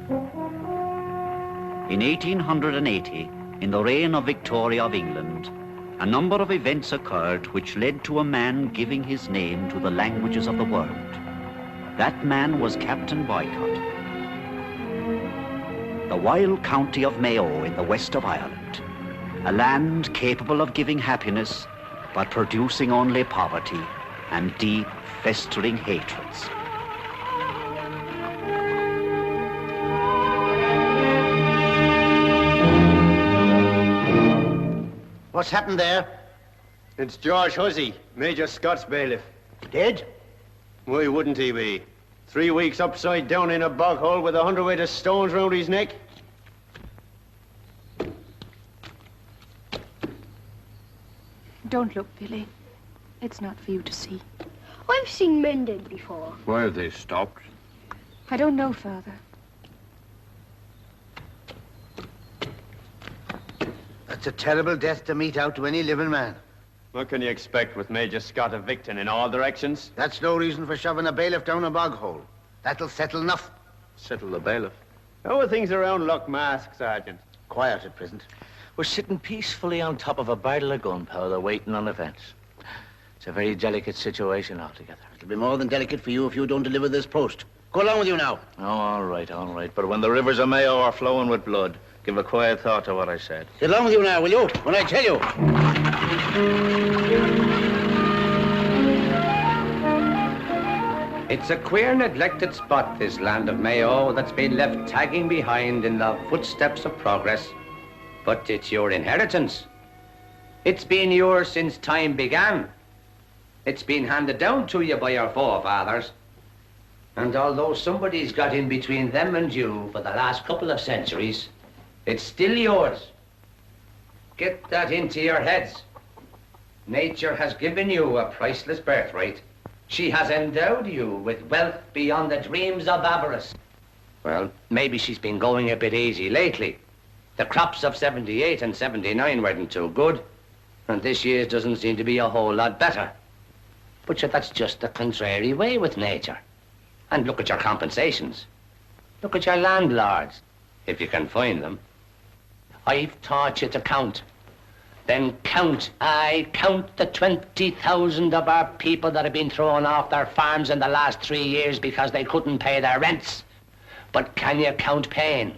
In 1880, in the reign of Victoria of England, a number of events occurred which led to a man giving his name to the languages of the world. That man was Captain Boycott. The wild county of Mayo in the west of Ireland, a land capable of giving happiness, but producing only poverty and deep, festering hatreds. What's happened there? It's George Hussey, Major Scott's bailiff. Dead? Why wouldn't he be? 3 weeks upside down in a bog hole with 100 weight of stones round his neck. Don't look, Billy. It's not for you to see. I've seen men dead before. Why have they stopped? I don't know, Father. That's a terrible death to mete out to any living man. What can you expect with Major Scott evicting in all directions? That's no reason for shoving a bailiff down a bog hole. That'll settle enough. Settle the bailiff. How are things around Loch Mask, Sergeant? Quiet at present. We're sitting peacefully on top of a barrel of gunpowder waiting on events. It's a very delicate situation altogether. It'll be more than delicate for you if you don't deliver this post. Go along with you now. Oh, all right, all right. But when the rivers of Mayo are flowing with blood, give a quiet thought to what I said. Get along with you now, will you? When I tell you. It's a queer, neglected spot, this land of Mayo, that's been left tagging behind in the footsteps of progress. But it's your inheritance. It's been yours since time began. It's been handed down to you by your forefathers. And although somebody's got in between them and you for the last couple of centuries, it's still yours. Get that into your heads. Nature has given you a priceless birthright. She has endowed you with wealth beyond the dreams of avarice. Well, maybe she's been going a bit easy lately. The crops of 78 and 79 weren't too good, and this year's doesn't seem to be a whole lot better. But yet that's just the contrary way with nature. And look at your compensations. Look at your landlords, if you can find them. I've taught you to count. Then count. I count the 20,000 of our people that have been thrown off their farms in the last 3 years because they couldn't pay their rents. But can you count pain,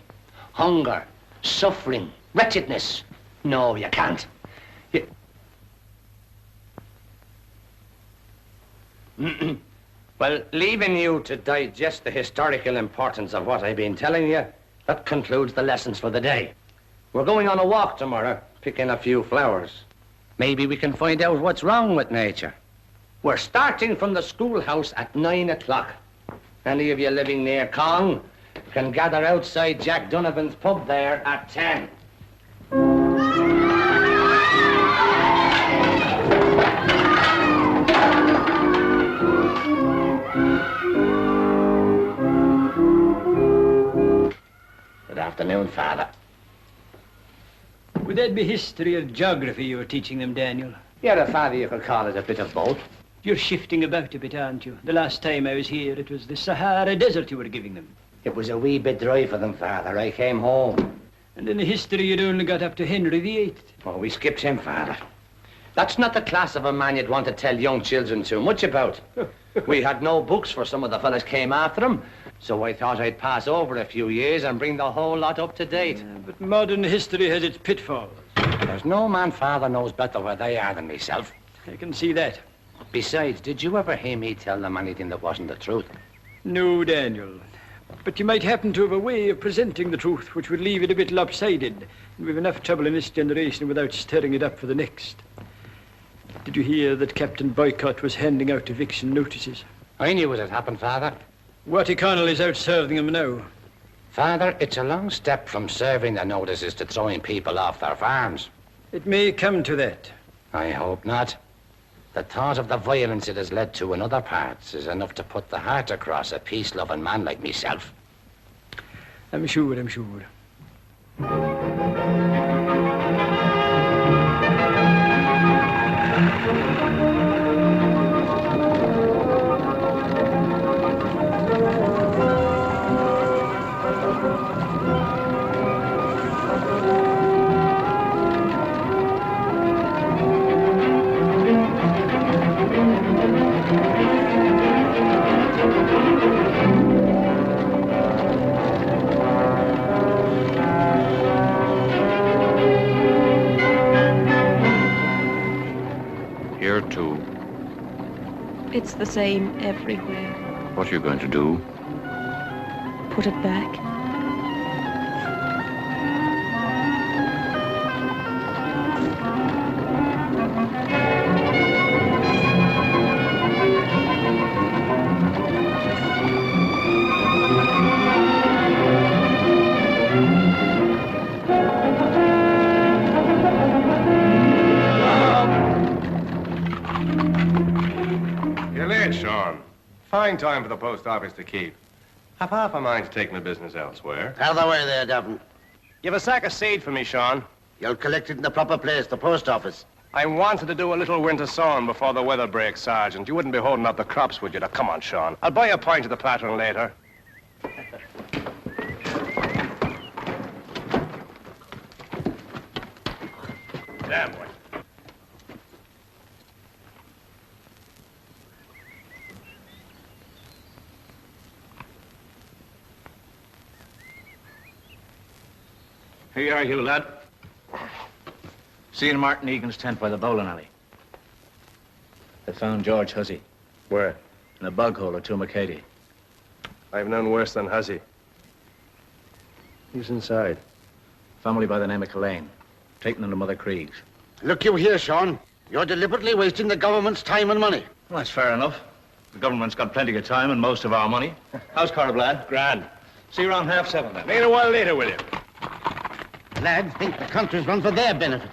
hunger, suffering, wretchedness? No, you can't. Well, leaving you to digest the historical importance of what I've been telling you, that concludes the lessons for the day. We're going on a walk tomorrow, picking a few flowers. Maybe we can find out what's wrong with nature. We're starting from the schoolhouse at 9 o'clock. Any of you living near Cong can gather outside Jack Donovan's pub there at 10. Good afternoon, Father. Would that be history or geography you were teaching them, Daniel? You're a father, you could call it a bit of both. You're shifting about a bit, aren't you? The last time I was here, it was the Sahara Desert you were giving them. It was a wee bit dry for them, Father. I came home. And in the history, you'd only got up to Henry VIII. Oh, we skipped him, Father. That's not the class of a man you'd want to tell young children too much about. We had no books for some of the fellas came after him, so I thought I'd pass over a few years and bring the whole lot up to date. But modern history has its pitfalls. There's no man, Father, knows better where they are than myself. I can see that. Besides, did you ever hear me tell them anything that wasn't the truth? No, Daniel. But you might happen to have a way of presenting the truth which would leave it a bit lopsided. And we've enough trouble in this generation without stirring it up for the next. Did you hear that Captain Boycott was handing out eviction notices? I knew it had happened, Father. Watty Connell is out serving them now. Father, it's a long step from serving the notices to throwing people off their farms. It may come to that. I hope not. The thought of the violence it has led to in other parts is enough to put the heart across a peace-loving man like myself. I'm sure. It's the same everywhere. What are you going to do? Put it back. You're late, Sean. Fine time for the post office to keep. Have half a mind to take my business elsewhere. Out of the way there, Davin. You have a sack of seed for me, Sean. You'll collect it in the proper place, the post office. I wanted to do a little winter sowing before the weather breaks, Sergeant. You wouldn't be holding up the crops, would you? Now, come on, Sean. I'll buy you a pint of the pattern later. Damn, boy. Here you are, Hugh, lad. Seeing Martin Egan's tent by the bowling alley. They found George Hussey. Where? In a bog hole at Tumakady. I've known worse than Hussey. He's inside. Family by the name of Culane. Taken into Mother Creek's. Look you here, Sean. You're deliberately wasting the government's time and money. Well, that's fair enough. The government's got plenty of time and most of our money. How's Corrib, lad? Grand. See you around 7:30 then. Ain't a while later, will you? Lads think the country's run for their benefit.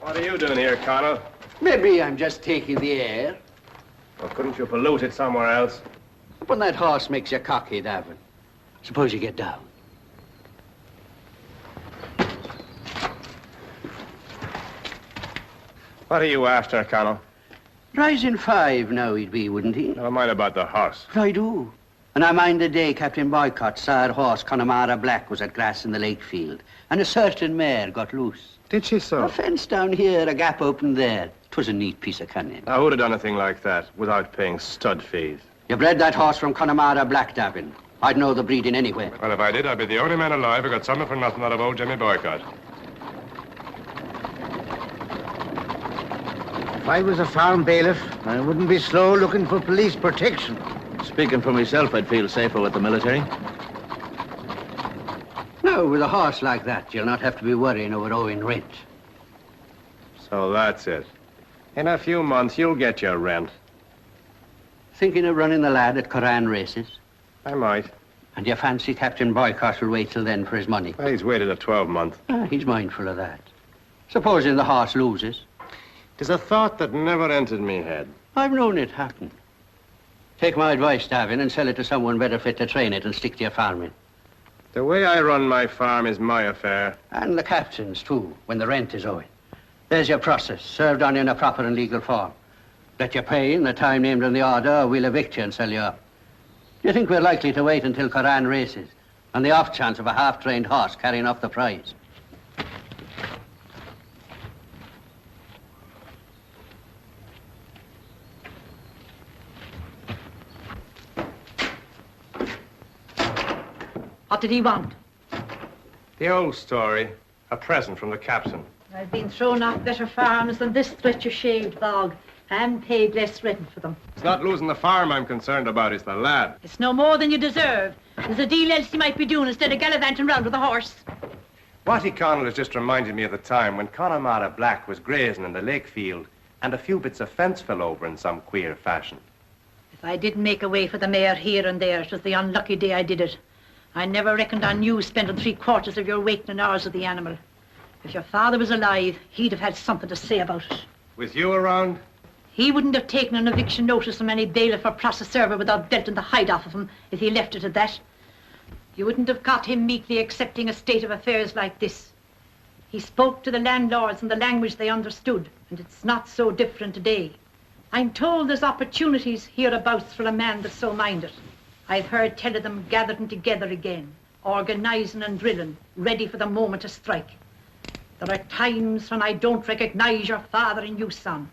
What are you doing here, Connell? Maybe I'm just taking the air. Well, couldn't you pollute it somewhere else? When that horse makes you cocky, Davin. Suppose you get down. What are you after, Connell? Rising 5 now he'd be, wouldn't he? Never mind about the horse. But I do. And I mind the day Captain Boycott saw a horse Connemara Black was at grass in the lake field, and a certain mare got loose. Did she so? A fence down here, a gap opened there. 'Twas a neat piece of cunning. I would have done a thing like that without paying stud fees. You bred that horse from Connemara Black, Davin. I'd know the breeding anywhere. Well, if I did, I'd be the only man alive who got something for nothing out of old Jimmy Boycott. If I was a farm bailiff, I wouldn't be slow looking for police protection. Speaking for myself, I'd feel safer with the military. No, with a horse like that, you'll not have to be worrying over owing rent. So that's it. In a few months, you'll get your rent. Thinking of running the lad at Koran races? I might. And you fancy Captain Boycott will wait till then for his money? Well, he's waited a 12-month. He's mindful of that. Supposing the horse loses? It's a thought that never entered me head. I've known it happen. Take my advice, Davin, and sell it to someone better fit to train it and stick to your farming. The way I run my farm is my affair. And the captain's, too, when the rent is owing. There's your process, served on you in a proper and legal form. Let you pay in the time named in the order, or we'll evict you and sell you up. Do you think we're likely to wait until Koran races, on the off chance of a half-trained horse carrying off the prize? What did he want? The old story. A present from the captain. I've been thrown off better farms than this stretch of shaved bog, and paid less rent for them. It's not losing the farm I'm concerned about, it's the lad. It's no more than you deserve. There's a deal else you might be doing instead of gallivanting round with a horse. Watty Connell has just reminded me of the time when Connemara Black was grazing in the lake field and a few bits of fence fell over in some queer fashion. If I didn't make a way for the mare here and there, it was the unlucky day I did it. I never reckoned on you spending 3/4 of your waking hours with the animal. If your father was alive, he'd have had something to say about it. With you around? He wouldn't have taken an eviction notice from any bailiff or process server without belting the hide off of him if he left it at that. You wouldn't have got him meekly accepting a state of affairs like this. He spoke to the landlords in the language they understood, and it's not so different today. I'm told there's opportunities hereabouts for a man that's so minded. I've heard tell of them gathering together again. organising and drilling, ready for the moment to strike. There are times when I don't recognise your father in you, son.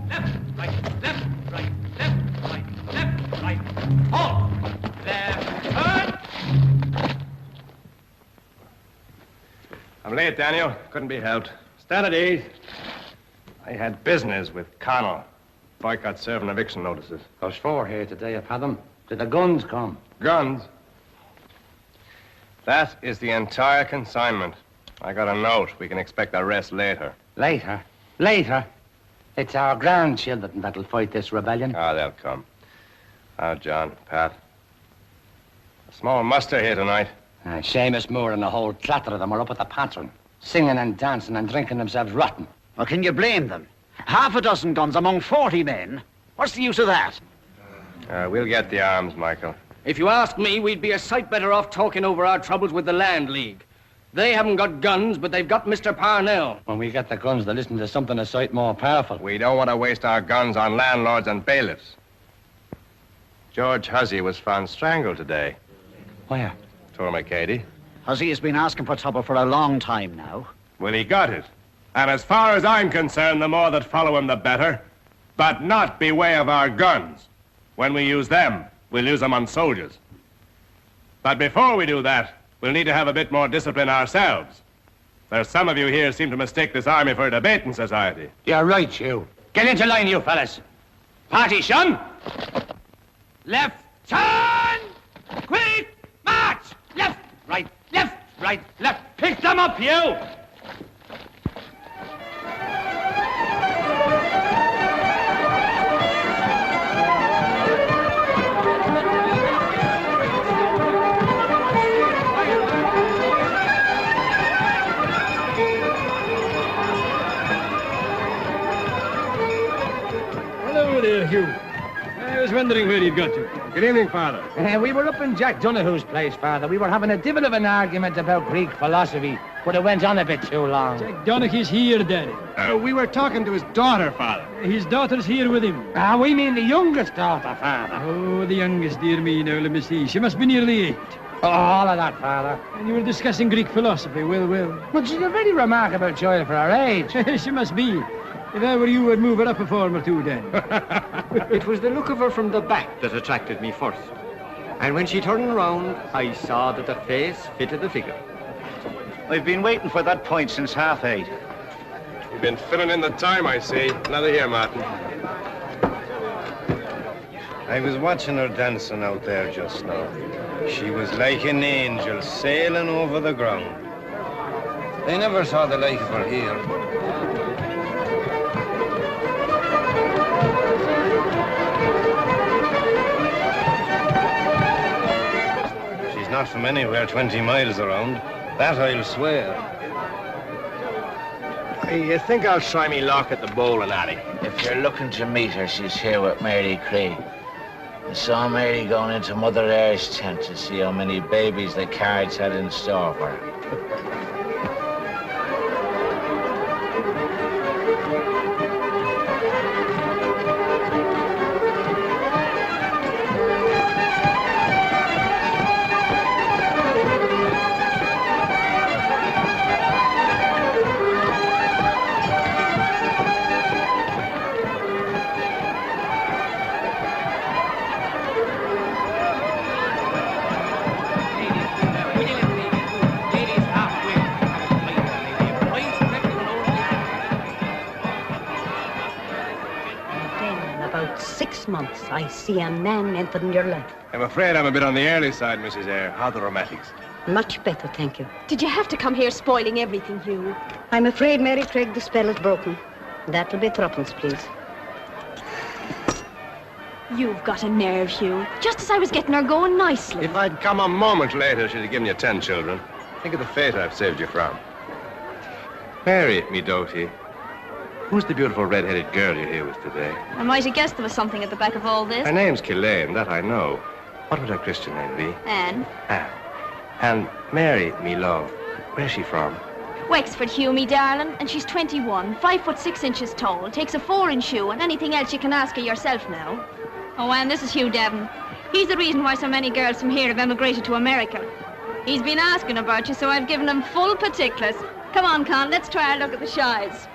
Left, right, left, right, left, right, left, right. Halt! Left, turn! I'm late, Daniel. Couldn't be helped. Stand at ease. I had business with Connell. Boycott serving eviction notices. There's 4 here today, I've had them. Did the guns come? Guns? That is the entire consignment. I got a note. We can expect the rest later. Later? Later? It's our grandchildren that'll fight this rebellion. Ah, they'll come. Ah, John, Pat. A small muster here tonight. Seamus Moore and the whole clatter of them are up at the patron, singing and dancing and drinking themselves rotten. Well, can you blame them? Half a dozen guns among 40 men. What's the use of that? We'll get the arms, Michael. If you ask me, we'd be a sight better off talking over our troubles with the Land League. They haven't got guns, but they've got Mr. Parnell. When we get the guns, they'll listen to something a sight more powerful. We don't want to waste our guns on landlords and bailiffs. George Hussey was found strangled today. Where? Tormakady. Hussey has been asking for trouble for a long time now. Well, he got it. And as far as I'm concerned, the more that follow him, the better. But not by way of our guns. When we use them, we'll use them on soldiers. But before we do that, we'll need to have a bit more discipline ourselves. There's some of you here seem to mistake this army for a debating society. You're right, you. Get into line, you fellas. Party, son. Left, turn! Quick, march! Left, right, left. Pick them up, you! Hello there, Hugh. I was wondering where you'd got to. Good evening, Father. We were up in Jack Donoghue's place, Father. We were having a divil of an argument about Greek philosophy, but it went on a bit too long. Jack Donaghy's here, Daddy. We were talking to his daughter, Father. His daughter's here with him. We mean the youngest daughter, Father. Oh, the youngest, dear me. Now, let me see. She must be nearly 8. Oh, all of that, Father. And you were discussing Greek philosophy. Well. But she's a very remarkable child for her age. She must be. If I were you, I'd move her up a form or two, then. It was the look of her from the back that attracted me first. And when she turned around, I saw that the face fitted the figure. I've been waiting for that point since 8:30. You've been filling in the time, I see. Another here, Martin. I was watching her dancing out there just now. She was like an angel sailing over the ground. I never saw the like of her here. She's not from anywhere 20 miles around. That I'll swear. You think I'll try me lock at the bowling alley? If you're looking to meet her, she's here with Mary Cree. I saw Mary going into Mother Eyre's tent to see how many babies the cards had in store for her. Months, I see a man entered in your life. I'm afraid I'm a bit on the early side, Mrs. Eyre. How are the rheumatics? Much better, thank you. Did you have to come here spoiling everything, Hugh? I'm afraid, Mary Craig, the spell is broken. That'll be threepence, please. You've got a nerve, Hugh. Just as I was getting her going nicely. If I'd come a moment later, she'd have given you 10 children. Think of the fate I've saved you from. Mary, me doty. Who's the beautiful red-headed girl you're here with today? I might have guessed there was something at the back of all this. Her name's Killane, that I know. What would her Christian name be? Anne. Anne. And Mary, me love, where's she from? Wexford, Hugh, me darling, and she's 21, 5'6" tall, takes a 4-inch shoe, and anything else you can ask her yourself now. Oh, and this is Hugh Devon. He's the reason why so many girls from here have emigrated to America. He's been asking about you, so I've given him full particulars. Come on, Con, let's try a look at the shies.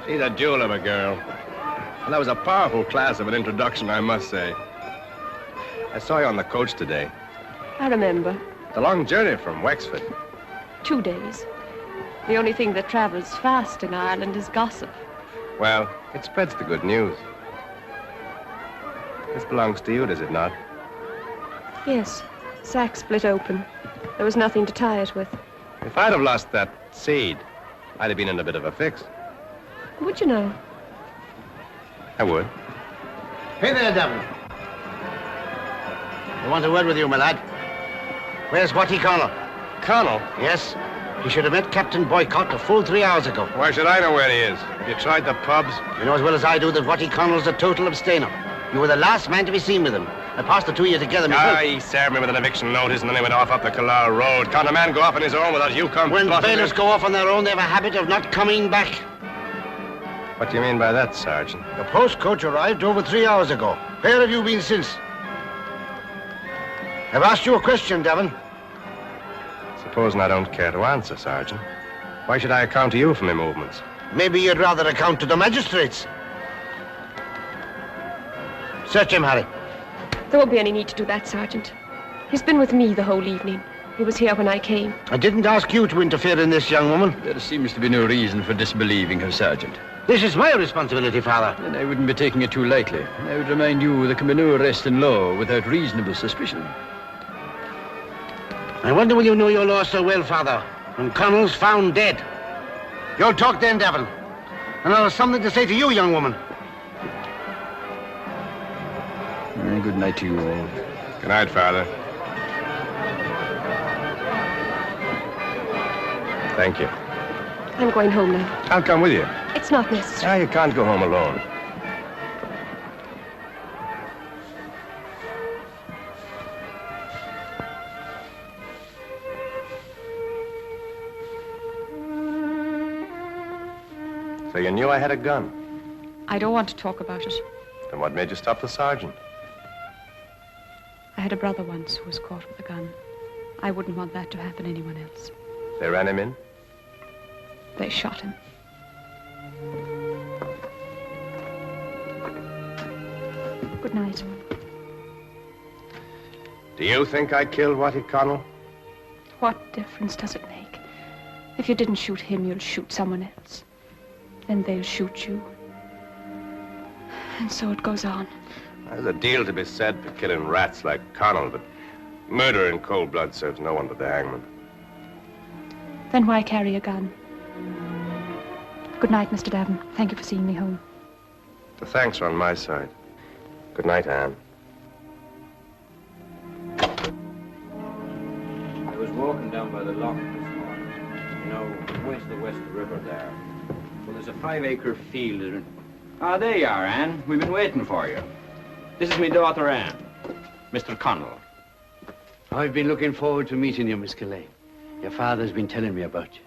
She's a jewel of a girl. Well, that was a powerful class of an introduction, I must say. I saw you on the coach today. I remember. It's a long journey from Wexford. 2 days. The only thing that travels fast in Ireland is gossip. Well, it spreads the good news. This belongs to you, does it not? Yes. Sack split open. There was nothing to tie it with. If I'd have lost that seed, I'd have been in a bit of a fix. Would you know? I would. Hey there, Devon. I want a word with you, my lad. Where's Watty Connell? Connell? Yes. He should have met Captain Boycott a full 3 hours ago. Why should I know where he is? Have you tried the pubs? You know as well as I do that Watty Connell's a total abstainer. You were the last man to be seen with him. I passed the 2 of you together myself. He served me with an eviction notice and then he went off up the Killala Road. Can't a man go off on his own without you come? When bailiffs go off on their own, they have a habit of not coming back. What do you mean by that, Sergeant? The postcoach arrived over 3 hours ago. Where have you been since? I've asked you a question, Devon. Supposing I don't care to answer, Sergeant. Why should I account to you for my movements? Maybe you'd rather account to the magistrates. Search him, Harry. There won't be any need to do that, Sergeant. He's been with me the whole evening. He was here when I came. I didn't ask you to interfere in this, young woman. There seems to be no reason for disbelieving her, Sergeant. This is my responsibility, Father. And I wouldn't be taking it too lightly. I would remind you there can be no arrest in law without reasonable suspicion. I wonder will you know your law so well, Father, when Connell's found dead. You'll talk then, Devon. And I'll have something to say to you, young woman. Good night to you all. Good night, Father. Thank you. I'm going home now. I'll come with you. It's not necessary. You can't go home alone. So you knew I had a gun? I don't want to talk about it. Then what made you stop the sergeant? I had a brother once who was caught with a gun. I wouldn't want that to happen to anyone else. They ran him in? They shot him. Good night. Do you think I killed Watty Connell? What difference does it make? If you didn't shoot him, you'll shoot someone else. Then they'll shoot you. And so it goes on. There's a deal to be said for killing rats like Connell, but murder in cold blood serves no one but the hangman. Then why carry a gun? Good night, Mr. Devon. Thank you for seeing me home. The thanks are on my side. Good night, Anne. I was walking down by the loch this morning. You know, way to the west of the river there. Well, there's a 5-acre field. Ah, there you are, Anne. We've been waiting for you. This is my daughter, Anne. Mr. Connell. I've been looking forward to meeting you, Miss Gillane. Your father's been telling me about you.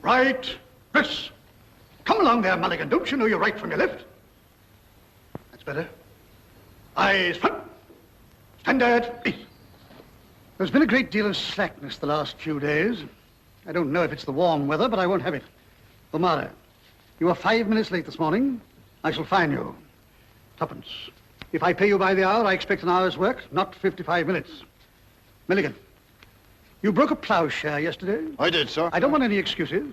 Right. This. Come along there, Mulligan. Don't you know your right from your left? That's better. Eyes front. Standard, east. There's been a great deal of slackness the last few days. I don't know if it's the warm weather, but I won't have it. O'Mara, you were 5 minutes late this morning. I shall fine you. Tuppence. If I pay you by the hour, I expect an hour's work, not 55 minutes. Milligan, you broke a ploughshare yesterday. I did, sir. I don't want any excuses.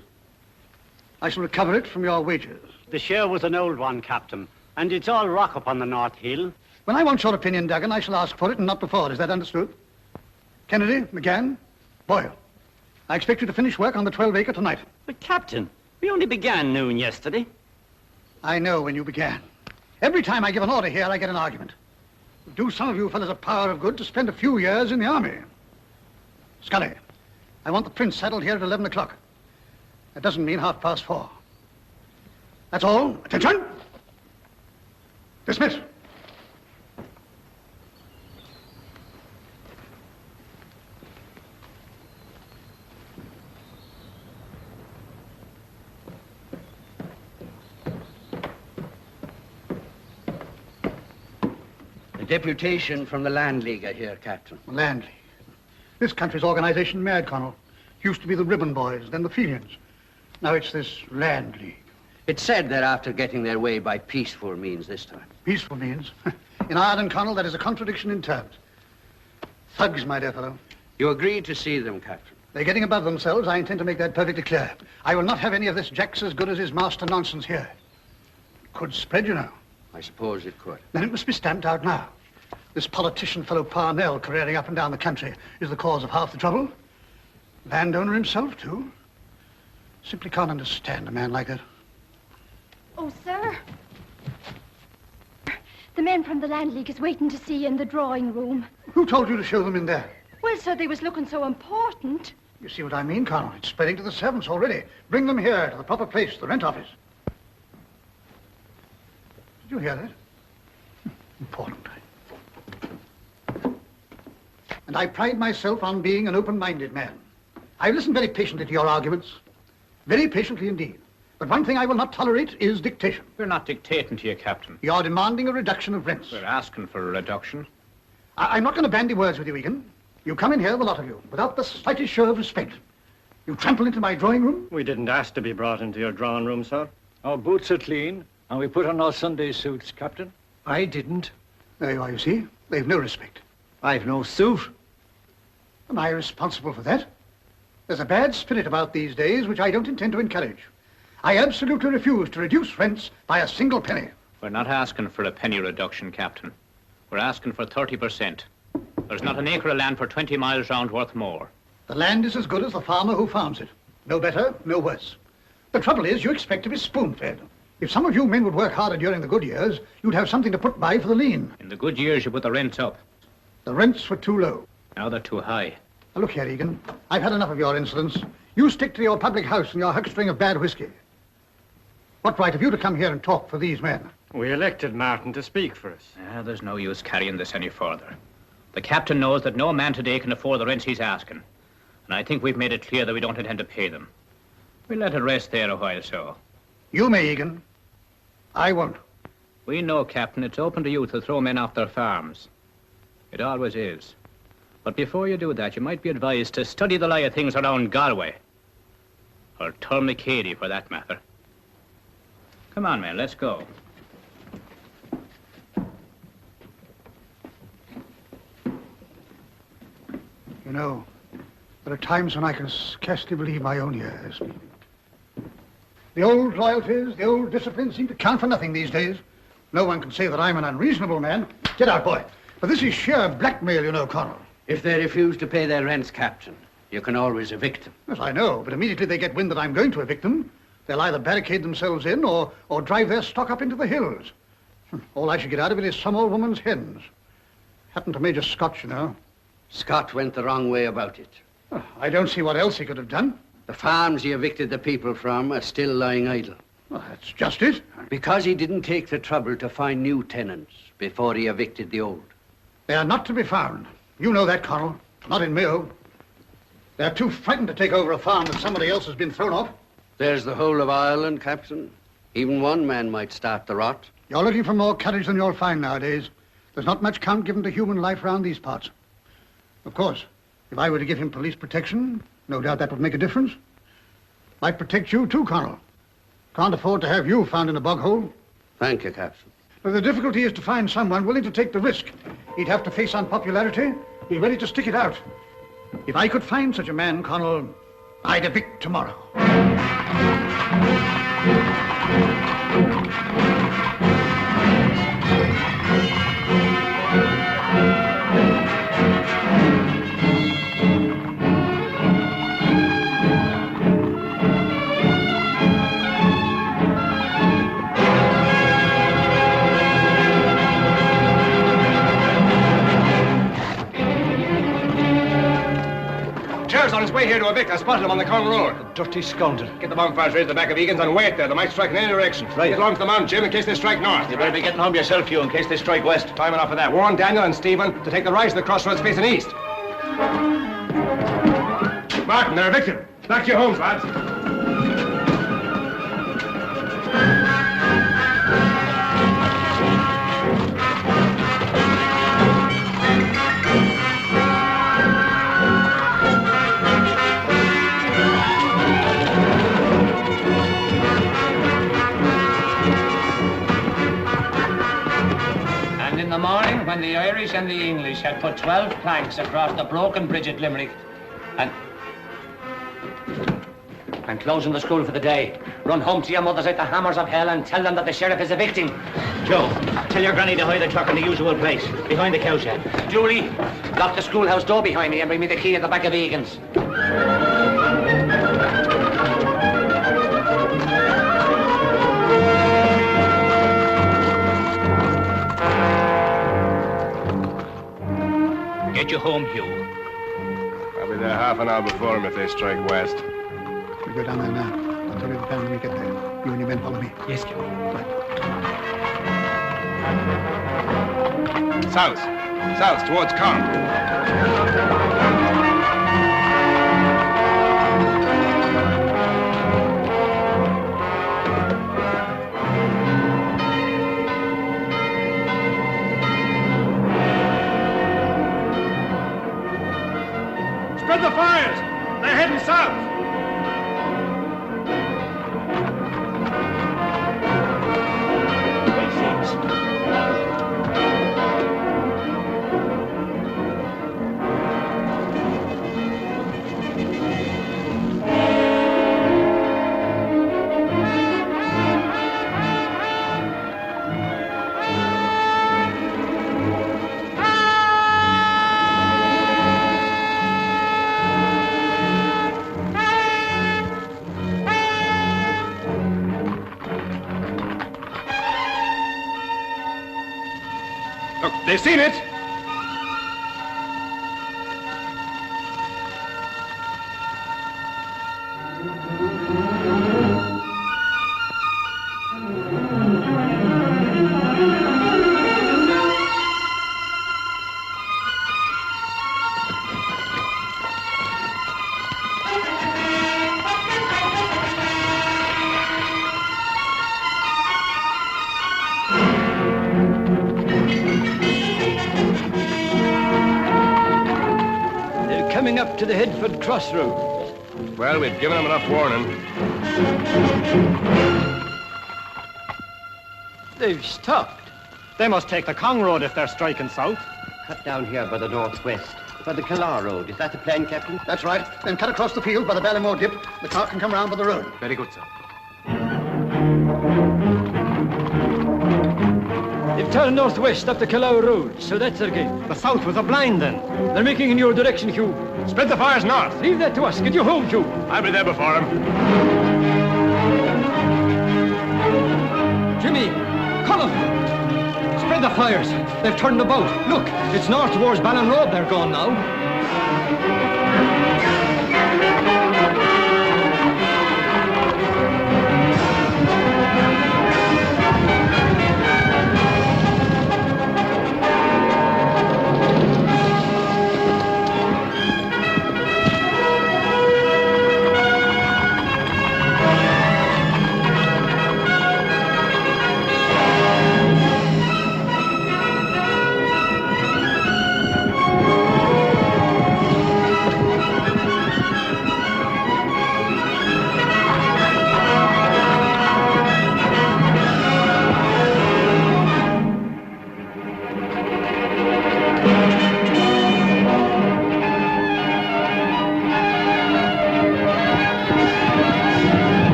I shall recover it from your wages. The share was an old one, Captain, and it's all rock up on the North Hill. When I want your opinion, Duggan, I shall ask for it and not before. Is that understood? Kennedy, McGann, Boyle. I expect you to finish work on the 12-acre tonight. But, Captain, we only began noon yesterday. I know when you began. Every time I give an order here, I get an argument. Do some of you fellas a power of good to spend a few years in the army. Scully, I want the Prince saddled here at 11 o'clock. That doesn't mean 4:30. That's all. Attention! Dismiss. A deputation from the Land League, I hear, Captain. Land League. This country's organization mad, Connell. Used to be the Ribbon Boys, then the Fenians. Now it's this Land League. It's said they're after getting their way by peaceful means this time. Peaceful means? In Ireland, Connell, that is a contradiction in terms. Thugs, my dear fellow. You agreed to see them, Captain. They're getting above themselves. I intend to make that perfectly clear. I will not have any of this Jack's as good as his master nonsense here. It could spread, you know. I suppose it could. Then it must be stamped out now. This politician fellow Parnell careering up and down the country is the cause of half the trouble. Landowner himself, too. Simply can't understand a man like that. Oh, sir. The men from the Land League is waiting to see you in the drawing room. Who told you to show them in there? Well, sir, they was looking so important. You see what I mean, Colonel? It's spreading to the servants already. Bring them here to the proper place, the rent office. Did you hear that? Important. And I pride myself on being an open-minded man. I've listened very patiently to your arguments. Very patiently indeed. But one thing I will not tolerate is dictation. We're not dictating to you, Captain. You're demanding a reduction of rents. We're asking for a reduction. I'm not going to bandy words with you, Egan. You come in here, the lot of you, without the slightest show of respect. You trample into my drawing room. We didn't ask to be brought into your drawing room, sir. Our boots are clean, and we put on our Sunday suits, Captain. I didn't. There you are, you see. They've no respect. I've no suit. Am I responsible for that? There's a bad spirit about these days which I don't intend to encourage. I absolutely refuse to reduce rents by a single penny. We're not asking for a penny reduction, Captain. We're asking for 30%. There's not an acre of land for 20 miles round worth more. The land is as good as the farmer who farms it. No better, no worse. The trouble is you expect to be spoon-fed. If some of you men would work harder during the good years, you'd have something to put by for the lean. In the good years, you put the rents up. The rents were too low. Now they're too high. Now, look here, Egan. I've had enough of your insolence. You stick to your public house and your huckstring of bad whiskey. What right have you to come here and talk for these men? We elected Martin to speak for us. There's no use carrying this any further. The captain knows that no man today can afford the rents he's asking. And I think we've made it clear that we don't intend to pay them. We'll let it rest there a while, so. You may, Egan. I won't. We know, Captain, it's open to you to throw men off their farms. It always is. But before you do that, you might be advised to study the lie of things around Galway. Or Tourmakeady, for that matter. Come on, man, let's go. You know, there are times when I can scarcely believe my own ears. The old loyalties, the old discipline seem to count for nothing these days. No one can say that I'm an unreasonable man. Get out, boy. For this is sheer blackmail, you know, Connell. If they refuse to pay their rents, Captain, you can always evict them. Yes, I know, but immediately they get wind that I'm going to evict them, they'll either barricade themselves in or drive their stock up into the hills. All I should get out of it is some old woman's hens. Happened to Major Scott, you know. Scott went the wrong way about it. Oh, I don't see what else he could have done. The farms he evicted the people from are still lying idle. Well, that's just it. Because he didn't take the trouble to find new tenants before he evicted the old. They are not to be found. You know that, Connell. Not in Mayo. They're too frightened to take over a farm that somebody else has been thrown off. There's the whole of Ireland, Captain. Even one man might start the rot. You're looking for more courage than you'll find nowadays. There's not much count given to human life round these parts. Of course, if I were to give him police protection, no doubt that would make a difference. Might protect you too, Connell. Can't afford to have you found in a bog hole. Thank you, Captain. But the difficulty is to find someone willing to take the risk. He'd have to face unpopularity, be ready to stick it out. If I could find such a man, Connell, I'd evict tomorrow. On his way here to evict. I spotted him on the Con Road. A dirty scoundrel. Get the bonfires ready at the back of Egan's and wait there. They might strike in any direction. Right. Get along to the mountain, Jim, in case they strike north. You better be getting home yourself, Hugh, in case they strike west. Time enough for that. Warn Daniel and Stephen to take the rise of the crossroads facing east. Martin, they're evicted. Back to your homes, lads. And in the morning, when the Irish and the English had put 12 planks across the broken bridge at Limerick, and closing the school for the day, run home to your mothers out the hammers of hell and tell them that the sheriff is evicting. Joe, tell your granny to hide the truck in the usual place, behind the cowshed. Julie, lock the schoolhouse door behind me and bring me the key at the back of Egan's. Get you home, Hugh. I'll be there half an hour before them if they strike west. We'll go down there now. I'll tell you the plan when we get there. You and your men follow me. Yes, Joe. Right. South. South, towards Con. Spread the fires! They're heading south! Look, they've seen it! Coming up to the Headford crossroads. Well, we've given them enough warning. They've stopped. They must take the Cong Road if they're striking south. Cut down here by the northwest, by the Killar Road. Is that the plan, Captain? That's right. Then cut across the field by the Ballymore dip. The car can come round by the road. Very good, sir. They've turned northwest up the Killar Road, so that's their game. The south was a blind then. They're making in your direction, Hugh. Spread the fires north. Leave that to us. Get you home, Hugh. I'll be there before them. Jimmy, Colin, spread the fires. They've turned about. Look, it's north towards Ballon Road they're going now.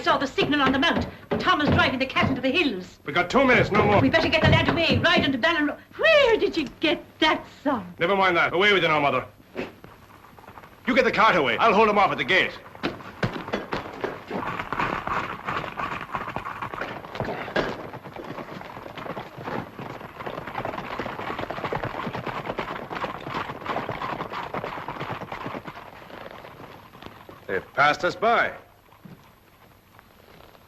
saw the signal on the mount. Thomas driving the cat into the hills. We got 2 minutes, no more. We better get the lad away. Ride into Ballinrobe. Where did you get that song? Never mind that. Away with you now, Mother. You get the cart away. I'll hold him off at the gate. They've passed us by.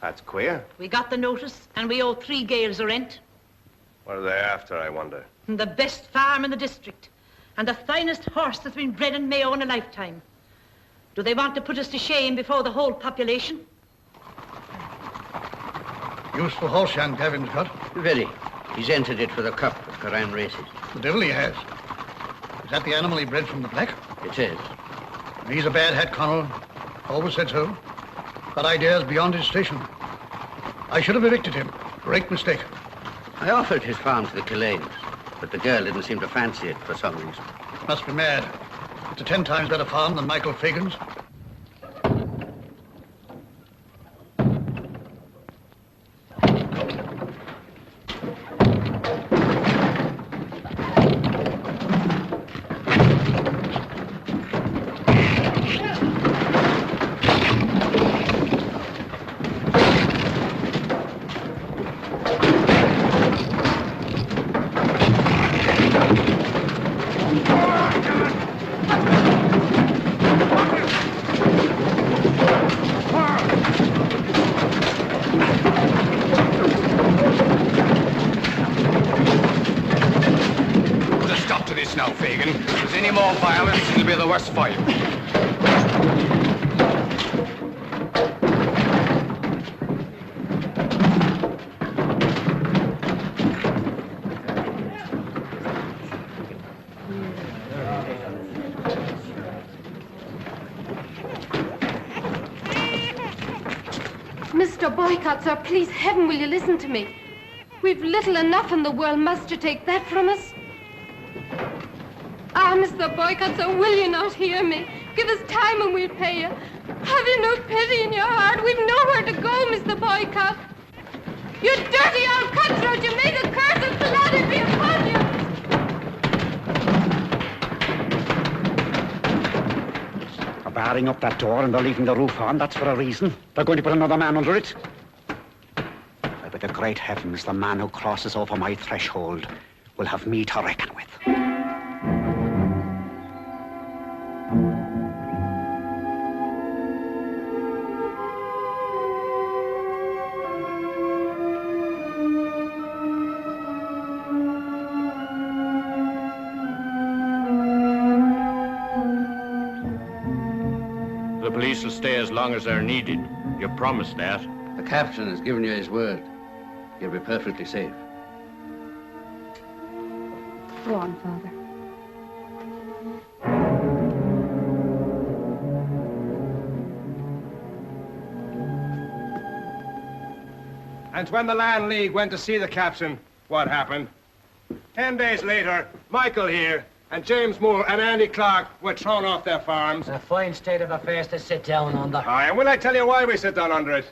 That's queer. We got the notice, and we owe 3 gales of rent. What are they after, I wonder? And the best farm in the district. And the finest horse that's been bred in Mayo in a lifetime. Do they want to put us to shame before the whole population? Useful horse young Gavin's got. Very. He's entered it for the cup at Coran races. The devil he has. Is that the animal he bred from the black? It is. He's a bad hat, Connell. Always said so. Got ideas beyond his station. I should have evicted him. Great mistake. I offered his farm to the Killanes, but the girl didn't seem to fancy it for some reason. Must be mad. It's a 10 times better farm than Michael Fagan's. Mr. Boycott, sir, please, heaven, will you listen to me? We've little enough in the world. Must you take that from us? Ah, Mr. Boycott, sir, will you not hear me? Give us time and we'll pay you. Have you no pity in your heart? We've nowhere to go, Mr. Boycott. You dirty old cutthroat, you may the curse of blood be upon you. They're barring up that door and they're leaving the roof on. That's for a reason. They're going to put another man under it. I bet the great heavens the man who crosses over my threshold will have me to reckon with. The police will stay as long as they're needed. You promised that. The captain has given you his word. You'll be perfectly safe. Go on, Father. And when the Land League went to see the captain, what happened? 10 days later, Michael here, and James Moore and Andy Clark were thrown off their farms. A fine state of affairs to sit down under. Aye, and will I tell you why we sit down under it?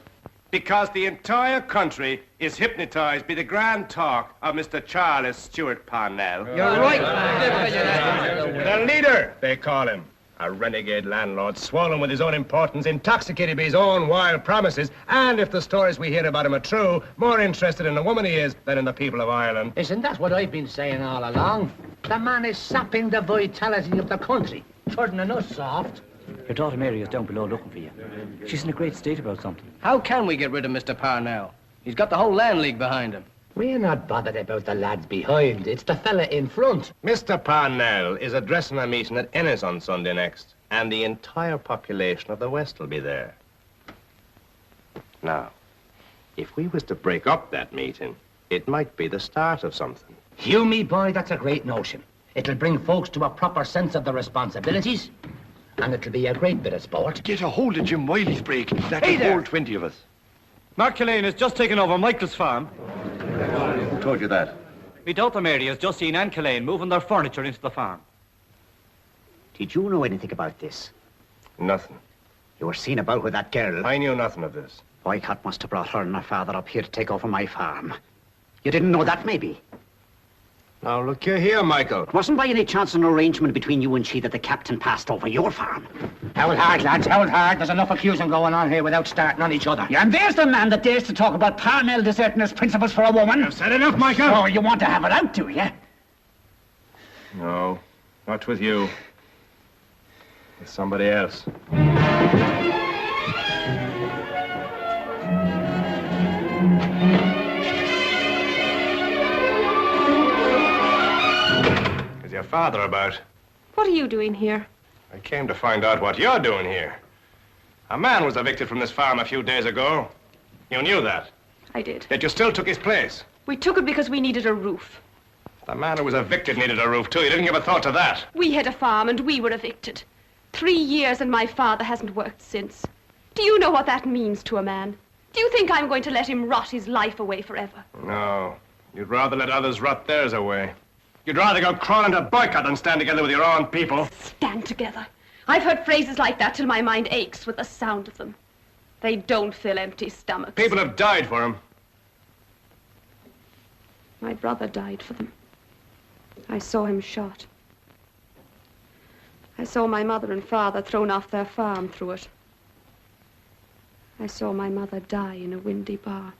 Because the entire country is hypnotized by the grand talk of Mr. Charles Stewart Parnell. You're right. The leader, they call him. A renegade landlord, swollen with his own importance, intoxicated by his own wild promises, and if the stories we hear about him are true, more interested in the woman he is than in the people of Ireland. Isn't that what I've been saying all along? The man is sapping the vitality of the country, turning us soft. Your daughter Mary is down below looking for you. She's in a great state about something. How can we get rid of Mr. Parnell? He's got the whole Land League behind him. We're not bothered about the lads behind. It's the fella in front. Mr. Parnell is addressing a meeting at Ennis on Sunday next, and the entire population of the West will be there. Now, if we was to break up that meeting, it might be the start of something. You, me boy, that's a great notion. It'll bring folks to a proper sense of their responsibilities, and it'll be a great bit of sport. Get a hold of Jim Wiley's break. That Hey could there. hold 20 of us. Mark Killane has just taken over Michael's farm. Who told you that? My daughter Mary has just seen Ann Killane moving their furniture into the farm. Did you know anything about this? Nothing. You were seen about with that girl. I knew nothing of this. Boycott must have brought her and her father up here to take over my farm. You didn't know that, maybe? Now, look here, Michael. It wasn't by any chance an arrangement between you and she that the captain passed over your farm. Hold hard, lads, hold hard. There's enough accusing going on here without starting on each other. Yeah, and there's the man that dares to talk about Parnell deserting his principles for a woman. You've said enough, Michael. Oh, you want to have it out, do you? No, not with you. With somebody else. Is your father about? What are you doing here? I came to find out what you're doing here. A man was evicted from this farm a few days ago. You knew that. I did. Yet you still took his place. We took it because we needed a roof. The man who was evicted needed a roof, too. You didn't give a thought to that. We had a farm and we were evicted. 3 years and my father hasn't worked since. Do you know what that means to a man? Do you think I'm going to let him rot his life away forever? No. You'd rather let others rot theirs away. You'd rather go crawling to Boycott than stand together with your own people. Stand together. I've heard phrases like that till my mind aches with the sound of them. They don't fill empty stomachs. People have died for him. My brother died for them. I saw him shot. I saw my mother and father thrown off their farm through it. I saw my mother die in a windy bar.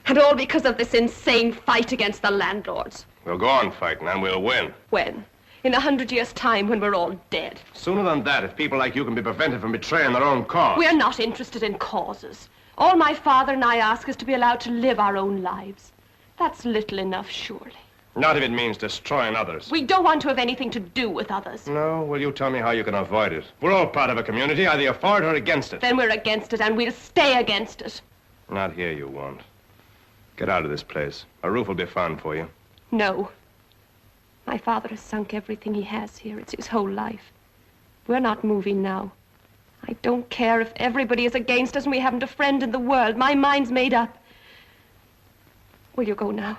And all because of this insane fight against the landlords. We'll go on fighting and we'll win. When? In 100 years' time when we're all dead. Sooner than that, if people like you can be prevented from betraying their own cause. We're not interested in causes. All my father and I ask is to be allowed to live our own lives. That's little enough, surely. Not if it means destroying others. We don't want to have anything to do with others. No? Well, you tell me how you can avoid it. We're all part of a community, either you're for it or against it. Then we're against it, and we'll stay against it. Not here, you won't. Get out of this place. A roof will be found for you. No. My father has sunk everything he has here. It's his whole life. We're not moving now. I don't care if everybody is against us and we haven't a friend in the world. My mind's made up. Will you go now?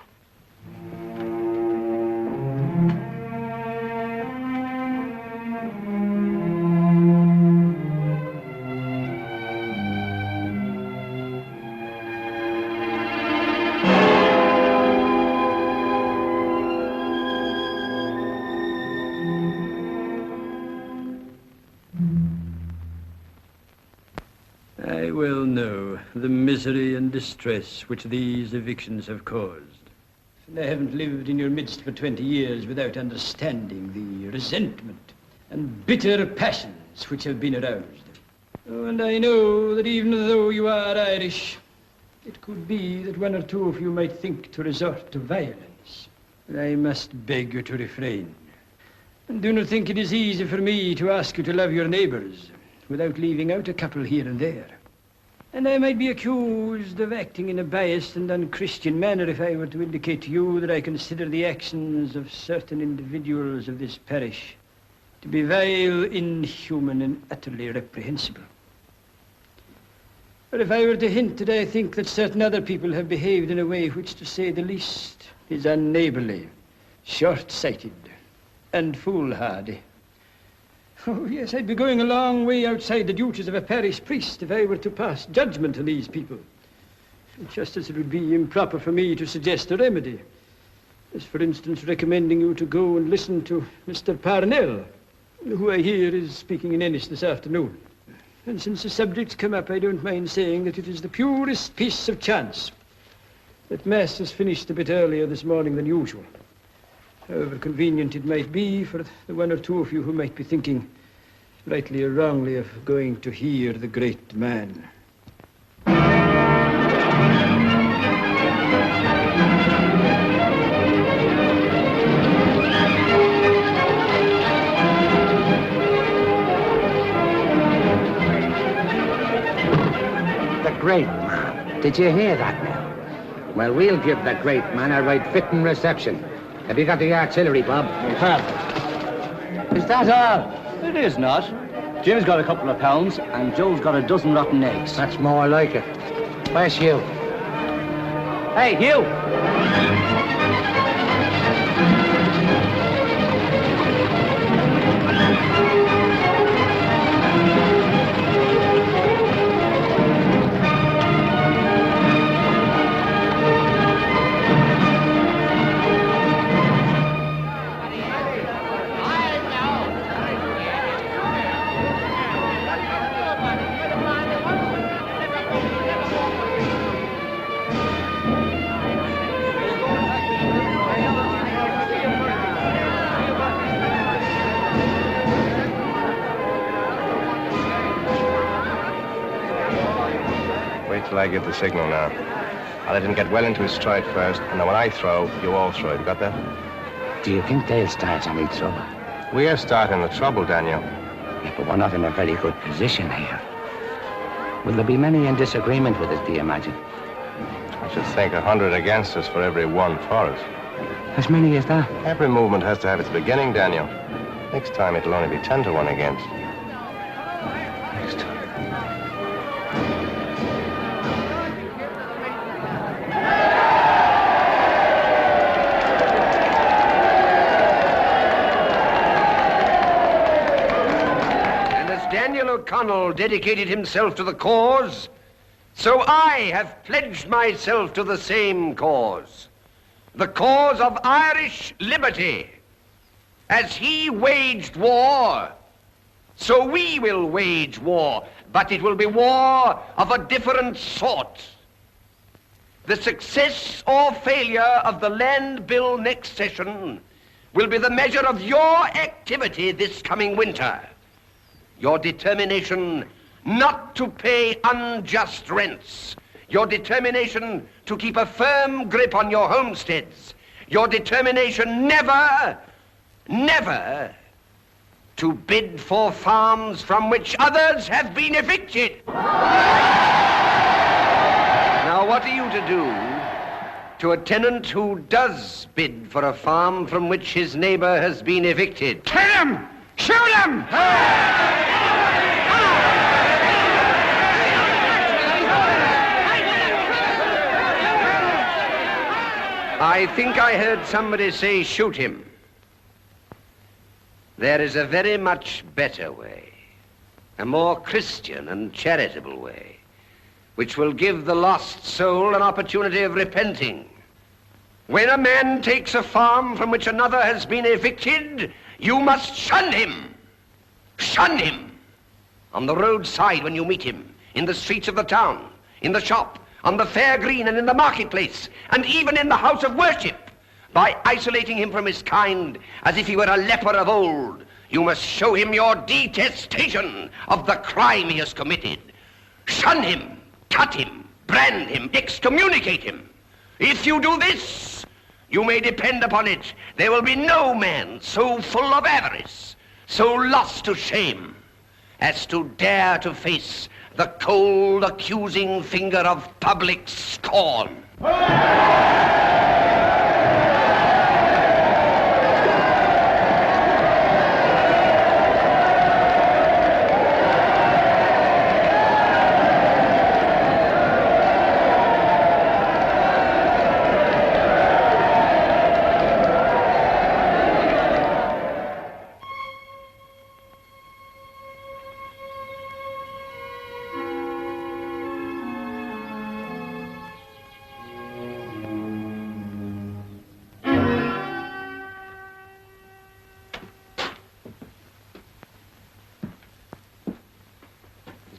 I well know the misery and distress which these evictions have caused. And I haven't lived in your midst for 20 years without understanding the resentment and bitter passions which have been aroused. Oh, and I know that even though you are Irish, it could be that one or two of you might think to resort to violence. And I must beg you to refrain. And do not think it is easy for me to ask you to love your neighbors without leaving out a couple here and there. And I might be accused of acting in a biased and unchristian manner if I were to indicate to you that I consider the actions of certain individuals of this parish to be vile, inhuman, and utterly reprehensible. But if I were to hint that I think that certain other people have behaved in a way which, to say the least, is unneighborly, short-sighted, and foolhardy, oh, yes, I'd be going a long way outside the duties of a parish priest if I were to pass judgment on these people. Just as it would be improper for me to suggest a remedy. As, for instance, recommending you to go and listen to Mr. Parnell, who I hear is speaking in Ennis this afternoon. And since the subject's come up, I don't mind saying that it is the purest piece of chance that Mass has finished a bit earlier this morning than usual. However convenient it might be for the one or two of you who might be thinking, rightly or wrongly, of going to hear the great man. The great man. Did you hear that now? Well, we'll give the great man a right fitting reception. Have you got the artillery, Bob? We have. Is that all? It is not. Jim's got a couple of pounds, and Joe's got a dozen rotten eggs. That's more like it. Where's Hugh? Hey, Hugh! till I give the signal now. I'll let him get well into his stride first, and then when I throw, you all throw. You got that? Do you think they'll start any trouble? We're starting the trouble, Daniel. Yeah, but we're not in a very good position here. Will there be many in disagreement with us, do you imagine? I should think 100 against us for every one for us. As many as that? Every movement has to have its beginning, Daniel. Next time it'll only be 10 to 1 against. Next time. Daniel O'Connell dedicated himself to the cause, so I have pledged myself to the same cause. The cause of Irish liberty. As he waged war, so we will wage war, but it will be war of a different sort. The success or failure of the Land Bill next session will be the measure of your activity this coming winter. Your determination not to pay unjust rents. Your determination to keep a firm grip on your homesteads. Your determination never to bid for farms from which others have been evicted. Now, what are you to do to a tenant who does bid for a farm from which his neighbor has been evicted? Kill him! Shoot him! I think I heard somebody say shoot him. There is a very much better way, a more Christian and charitable way, which will give the lost soul an opportunity of repenting. When a man takes a farm from which another has been evicted, you must shun him. Shun him. On the roadside when you meet him, in the streets of the town, in the shop, on the fair green and in the marketplace, and even in the house of worship. By isolating him from his kind as if he were a leper of old, you must show him your detestation of the crime he has committed. Shun him, cut him, brand him, excommunicate him. If you do this, you may depend upon it, there will be no man so full of avarice, so lost to shame, as to dare to face the cold, accusing finger of public scorn.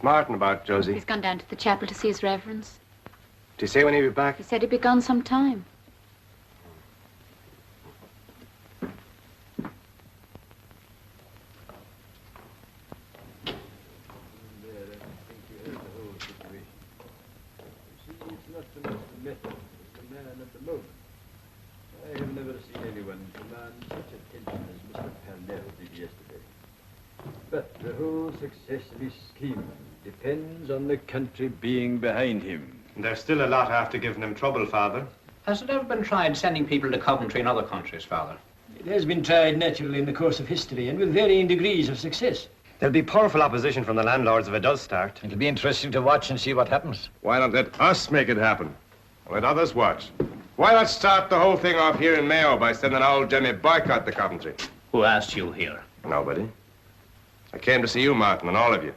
Martin about, Josie? He's gone down to the chapel to see his reverence. Did he say when he'd be back? He said he'd be gone some time. I have never seen anyone command such attention as Mr. Parnell did yesterday. But the whole success of his scheme depends on the country being behind him. There's still a lot after giving him trouble, Father. Has it ever been tried sending people to Coventry and other countries, Father? It has been tried naturally in the course of history and with varying degrees of success. There'll be powerful opposition from the landlords if it does start. It'll be interesting to watch and see what happens. Why not let us make it happen? Let others watch. Why not start the whole thing off here in Mayo by sending old Jemmy Boycott to Coventry? Who asked you here? Nobody. I came to see you, Martin, and all of you.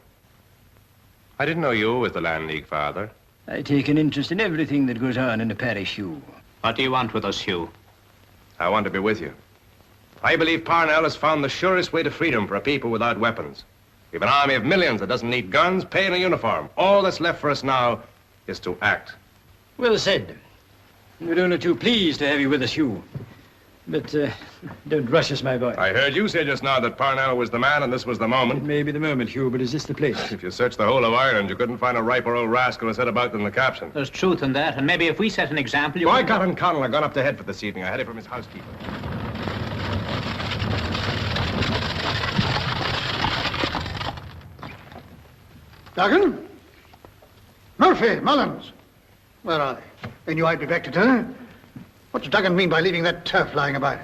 I didn't know you was the Land League, Father. I take an interest in everything that goes on in the parish, Hugh. What do you want with us, Hugh? I want to be with you. I believe Parnell has found the surest way to freedom for a people without weapons. We have an army of millions that doesn't need guns, pay, and a uniform. All that's left for us now is to act. Well said. We're only too pleased to have you with us, Hugh. But don't rush us, my boy. I heard you say just now that Parnell was the man and this was the moment. It may be the moment, Hugh, but is this the place? If you searched the whole of Ireland, you couldn't find a riper old rascal who said about than the captain. There's truth in that, and maybe if we set an example, you... Boycott and Connell are gone up to head for this evening. I had it from his housekeeper. Duggan? Murphy, Mullins. Where are they? They knew I'd be back to dinner. What does Duggan mean by leaving that turf lying about?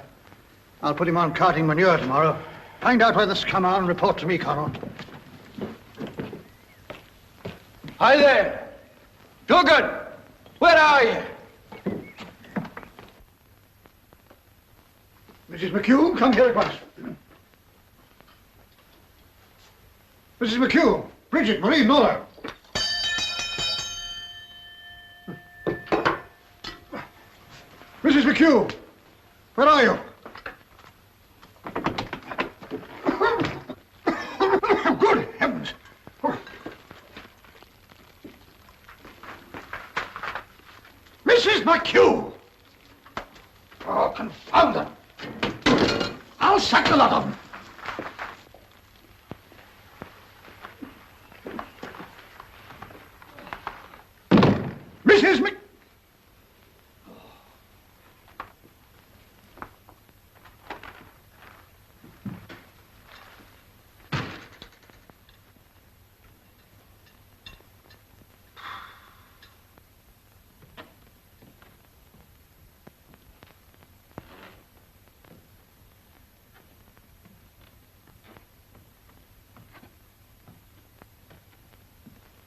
I'll put him on carting manure tomorrow. Find out where this come on and report to me, Connell. Hi there. Duggan, where are you? Mrs. McHugh, come here at once. Mrs. McHugh, Bridget, Marie, Nola. Mrs. McHugh, where are you? Good heavens. Mrs. McHugh! Oh, confound them. I'll sack the lot of them. Mrs. Mc...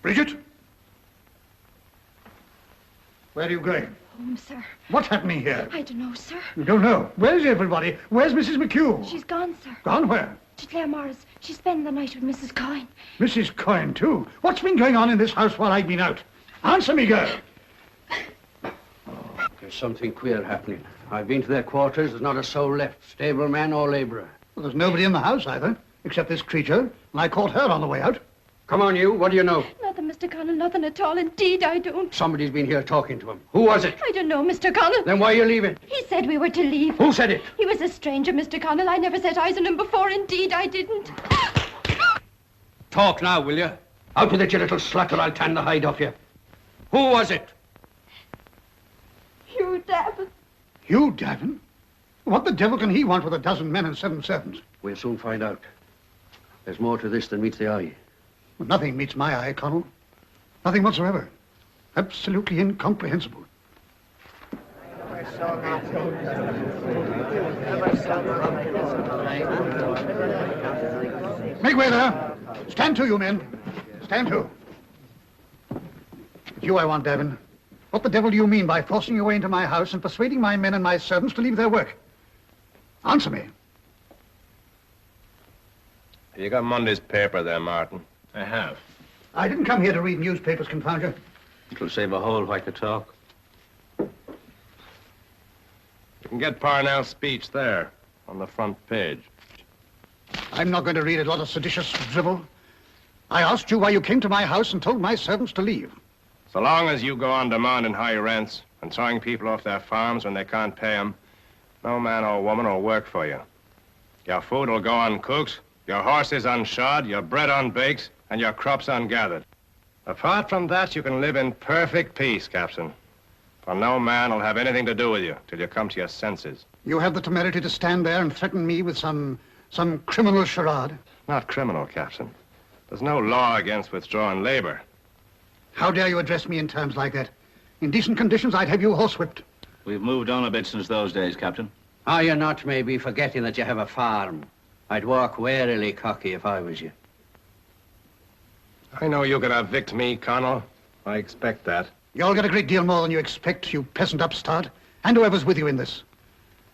Bridget? Where are you going? Home, sir. What's happening here? I don't know, sir. You don't know. Where's everybody? Where's Mrs. McHugh? She's gone, sir. Gone where? To Claire Morris. She's spending the night with Mrs. Coyne. Mrs. Coyne, too. What's been going on in this house while I've been out? Answer me, girl. There's something queer happening. I've been to their quarters. There's not a soul left, stableman or labourer. Well, there's nobody in the house either, except this creature, and I caught her on the way out. Come on, you. What do you know? Nothing, Mr. Connell, nothing at all. Indeed, I don't. Somebody's been here talking to him. Who was it? I don't know, Mr. Connell. Then why are you leaving? He said we were to leave. Who said it? He was a stranger, Mr. Connell. I never set eyes on him before. Indeed, I didn't. Talk now, will you? Out with it, you little slut, or I'll tan the hide off you. Who was it? Hugh Davin. Hugh Davin? What the devil can he want with a dozen men and 7 servants? We'll soon find out. There's more to this than meets the eye. Well, nothing meets my eye, Connell. Nothing whatsoever. Absolutely incomprehensible. Make way there. Stand to, you men. Stand to. It's you I want, Davin. What the devil do you mean by forcing your way into my house and persuading my men and my servants to leave their work? Answer me. You got Monday's paper there, Martin. I have. I didn't come here to read newspapers, confound you. It'll save a whole whack of talk. You can get Parnell's speech there, on the front page. I'm not going to read a lot of seditious drivel. I asked you why you came to my house and told my servants to leave. So long as you go on demanding high rents and throwing people off their farms when they can't pay them, no man or woman will work for you. Your food will go uncooked, your horses unshod, your bread unbaked, and your crops ungathered. Apart from that, you can live in perfect peace, Captain. For no man will have anything to do with you till you come to your senses. You have the temerity to stand there and threaten me with some criminal charade? Not criminal, Captain. There's no law against withdrawing labor. How dare you address me in terms like that? In decent conditions, I'd have you horsewhipped. We've moved on a bit since those days, Captain. Are you not maybe forgetting that you have a farm? I'd walk warily cocky if I was you. I know you could evict me, Connell. I expect that. You'll get a great deal more than you expect, you peasant upstart, and whoever's with you in this.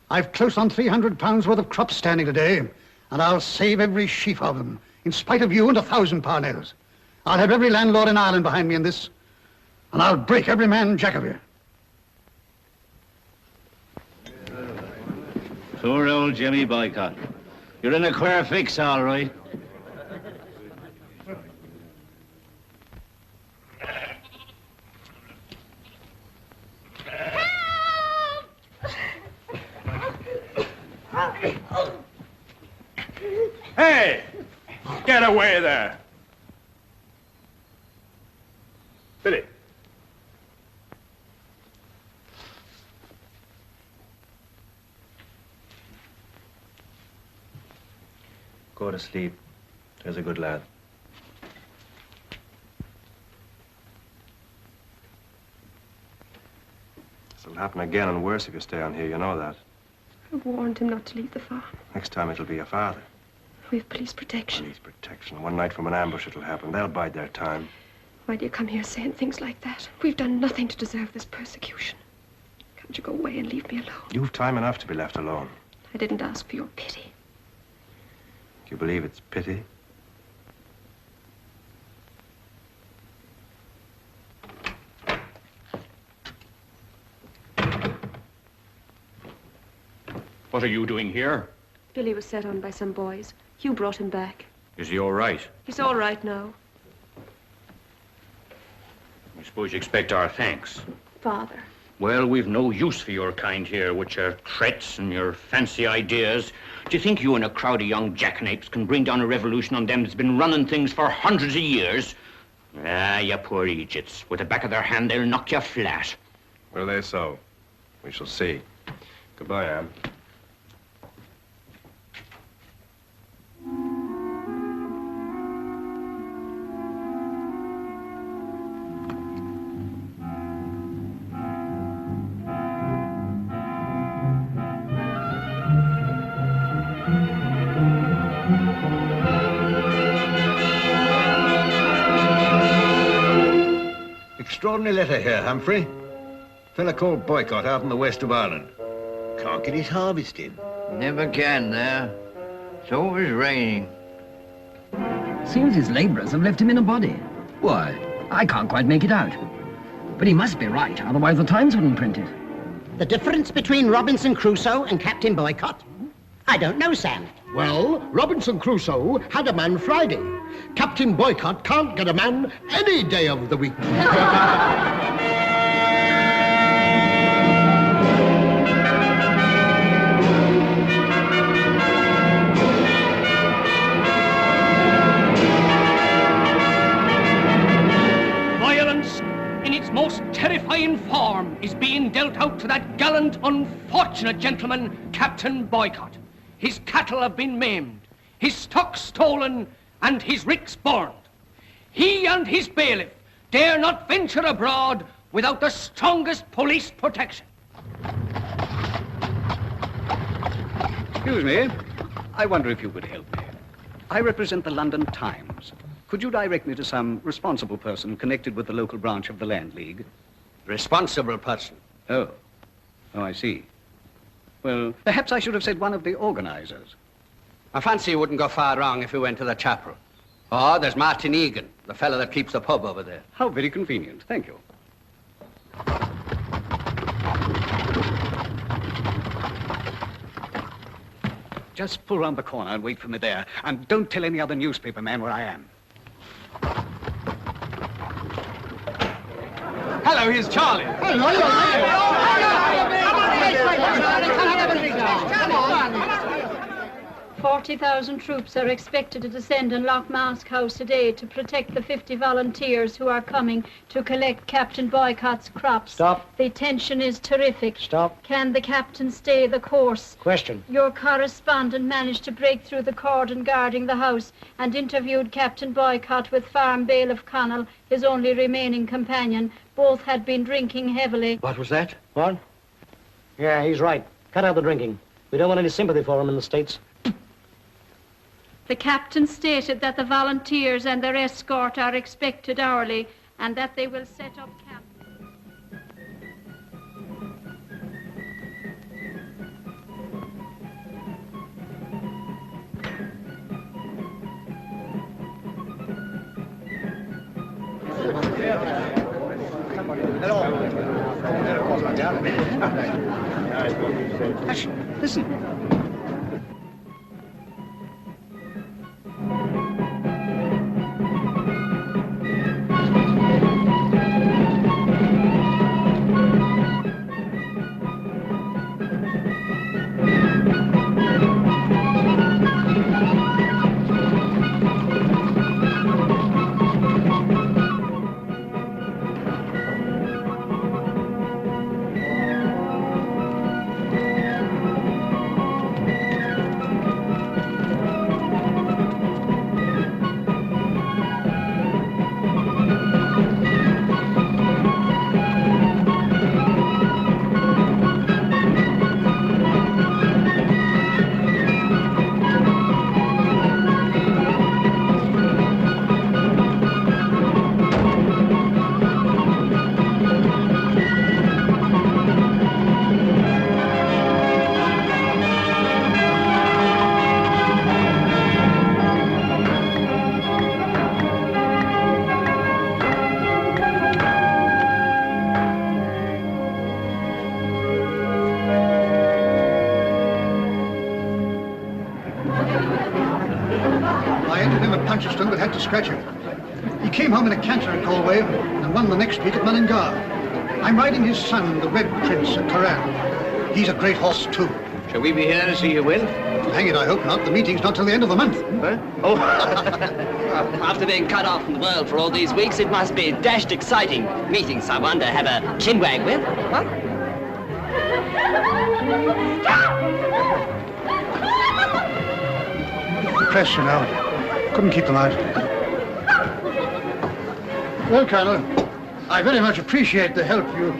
I've close on 300 pounds worth of crops standing today, and I'll save every sheaf of them, in spite of you and 1,000 Parnells. I'll have every landlord in Ireland behind me in this, and I'll break every man jack of you. Poor old Jimmy Boycott. You're in a queer fix, all right. Hey! Get away there! Billy. Go to sleep. There's a good lad. This'll happen again and worse if you stay on here, you know that. I warned him not to leave the farm. Next time it'll be your father. We have police protection. Police protection. One night from an ambush it'll happen. They'll bide their time. Why do you come here saying things like that? We've done nothing to deserve this persecution. Can't you go away and leave me alone? You've time enough to be left alone. I didn't ask for your pity. Do you believe it's pity? What are you doing here? Billy was set on by some boys. Hugh brought him back. Is he all right? He's all right now. I suppose you expect our thanks. Father. Well, we've no use for your kind here, with your threats and your fancy ideas. Do you think you and a crowd of young jackanapes can bring down a revolution on them that's been running things for hundreds of years? Ah, you poor Egypts. With the back of their hand, they'll knock you flat. Will they so? We shall see. Goodbye, Anne. Extraordinary letter here, Humphrey. Fella called Boycott out in the west of Ireland. Can't get his harvest in. Never can there. It's always raining. Seems his labourers have left him in a body. Why? I can't quite make it out. But he must be right, otherwise the Times wouldn't print it. The difference between Robinson Crusoe and Captain Boycott? I don't know, Sam. Well, Robinson Crusoe had a man Friday. Captain Boycott can't get a man any day of the week. Violence in its most terrifying form is being dealt out to that gallant, unfortunate gentleman, Captain Boycott. His cattle have been maimed, his stock stolen, and his ricks burned. He and his bailiff dare not venture abroad without the strongest police protection. Excuse me. I wonder if you could help me. I represent the London Times. Could you direct me to some responsible person connected with the local branch of the Land League? Responsible person? Oh. Oh, I see. Well, perhaps I should have said one of the organizers. I fancy you wouldn't go far wrong if you went to the chapel. Oh, there's Martin Egan, the fellow that keeps the pub over there. How very convenient. Thank you. Just pull round the corner and wait for me there. And don't tell any other newspaper man where I am. Hello, here's Charlie. Hello. 40,000 troops are expected to descend on Lochmask House today to protect the 50 volunteers who are coming to collect Captain Boycott's crops. Stop. The tension is terrific. Stop. Can the captain stay the course? Question. Your correspondent managed to break through the cordon guarding the house and interviewed Captain Boycott with Farm Bailiff Connell, his only remaining companion. Both had been drinking heavily. What was that? What? Yeah, he's right. Cut out the drinking. We don't want any sympathy for him in the States. The captain stated that the volunteers and their escort are expected hourly and that they will set up camp. Hush, listen. Puncheston but had to scratch him. He came home in a canter at Galway and won the next week at Mullingar. I'm riding his son, the Red Prince, at Curran. He's a great horse, too. Shall we be here to see you win? Hang it, I hope not. The meeting's not till the end of the month. Huh? Oh. After being cut off from the world for all these weeks, it must be dashed exciting meeting someone to have a chinwag with. Huh? Press, you know. Couldn't keep them out. Well, Colonel, I very much appreciate the help you...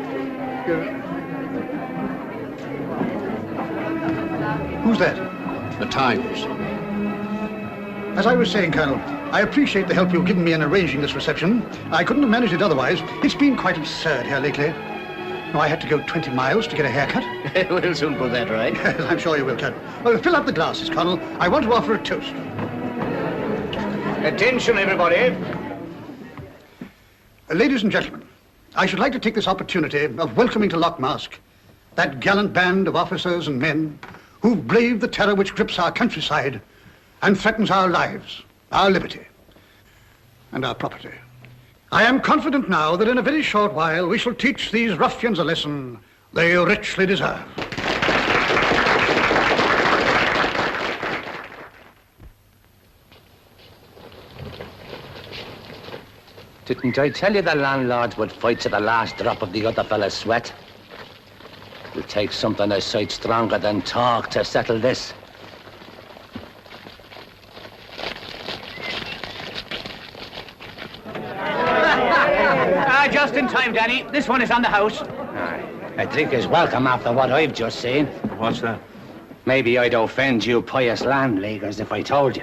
Who's that? The Times. As I was saying, Colonel, I appreciate the help you've given me in arranging this reception. I couldn't have managed it otherwise. It's been quite absurd here lately. No, I had to go 20 miles to get a haircut. We'll soon put that right. I'm sure you will, Colonel. Well, fill up the glasses, Colonel. I want to offer a toast. Attention, everybody. Ladies and gentlemen, I should like to take this opportunity of welcoming to Lockmask that gallant band of officers and men who've braved the terror which grips our countryside and threatens our lives, our liberty, and our property. I am confident now that in a very short while we shall teach these ruffians a lesson they richly deserve. Didn't I tell you the landlords would fight to the last drop of the other fella's sweat? It'll take something a sight stronger than talk to settle this. Just in time, Danny. This one is on the house. A drink is welcome after what I've just seen. What's that? Maybe I'd offend you pious landleaguers if I told you.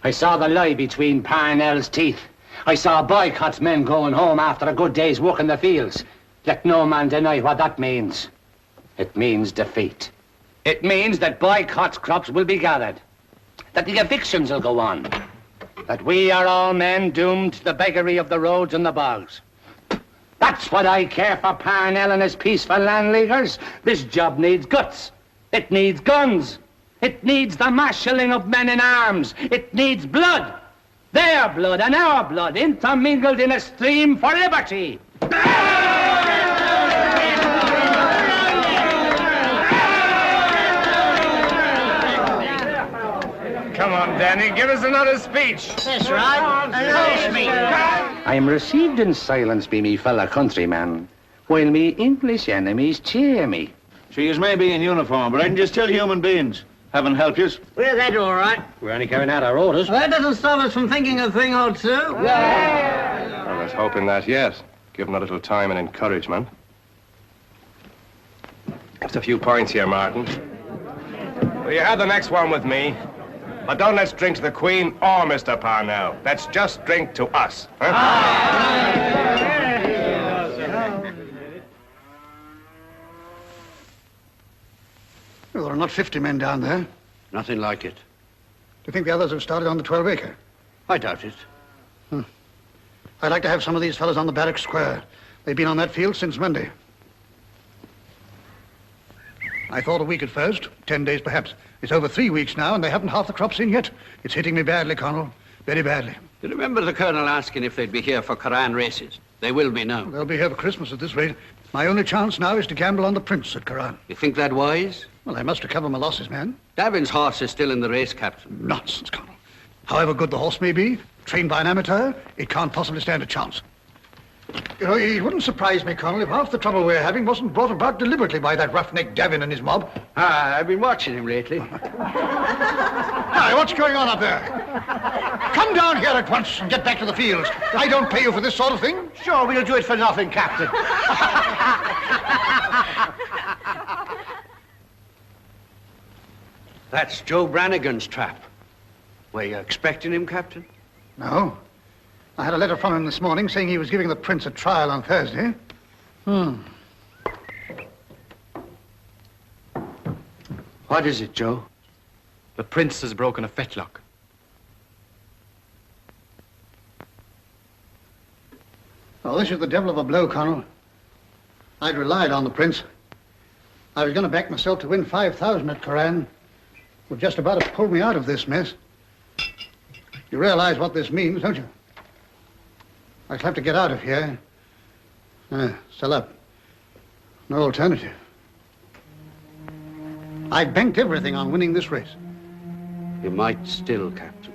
I saw the lie between Parnell's teeth. I saw Boycott's men going home after a good day's work in the fields. Let no man deny what that means. It means defeat. It means that Boycott's crops will be gathered, that the evictions will go on, that we are all men doomed to the beggary of the roads and the bogs. That's what I care for Parnell and his peaceful landleaguers. This job needs guts. It needs guns. It needs the marshalling of men in arms. It needs blood. Their blood and our blood intermingled in a stream for liberty. Come on, Danny, give us another speech. That's right. Another speech. I'm received in silence by me fellow countrymen, while me English enemies cheer me. She is maybe in uniform, but ain't you still human beings? Heaven help you. We're that all right. We're only carrying out our orders. Well, that doesn't stop us from thinking a thing or two. Yeah. Well, let's hope in that, yes. Give them a little time and encouragement. Just a few points here, Martin. Well, you have the next one with me. But don't let's drink to the Queen or Mr. Parnell. Let's just drink to us. Huh? Well, there are not 50 men down there. Nothing like it. Do you think the others have started on the 12-acre? I doubt it. I'd like to have some of these fellas on the barrack square. They've been on that field since Monday. I thought a week at first, 10 days perhaps. It's over 3 weeks now, and they haven't half the crops in yet. It's hitting me badly, Colonel. Very badly. You remember the Colonel asking if they'd be here for Curran races? They will be now. They'll be here for Christmas at this rate. My only chance now is to gamble on the Prince at Curran. You think that wise? Well, I must recover my losses, man. Davin's horse is still in the race, Captain. Nonsense, Colonel. However good the horse may be, trained by an amateur, it can't possibly stand a chance. You know, it wouldn't surprise me, Colonel, if half the trouble we're having wasn't brought about deliberately by that roughneck Davin and his mob. I've been watching him lately. Hi, what's going on up there? Come down here at once and get back to the fields. I don't pay you for this sort of thing. Sure, we'll do it for nothing, Captain. That's Joe Brannigan's trap. Were you expecting him, Captain? No. I had a letter from him this morning saying he was giving the Prince a trial on Thursday. What is it, Joe? The Prince has broken a fetlock. Oh, this is the devil of a blow, Colonel. I'd relied on the Prince. I was going to back myself to win 5,000 at Curran. Would just about have pulled me out of this mess. You realize what this means, don't you? I shall have to get out of here. Sell up. No alternative. I banked everything on winning this race. You might still, Captain.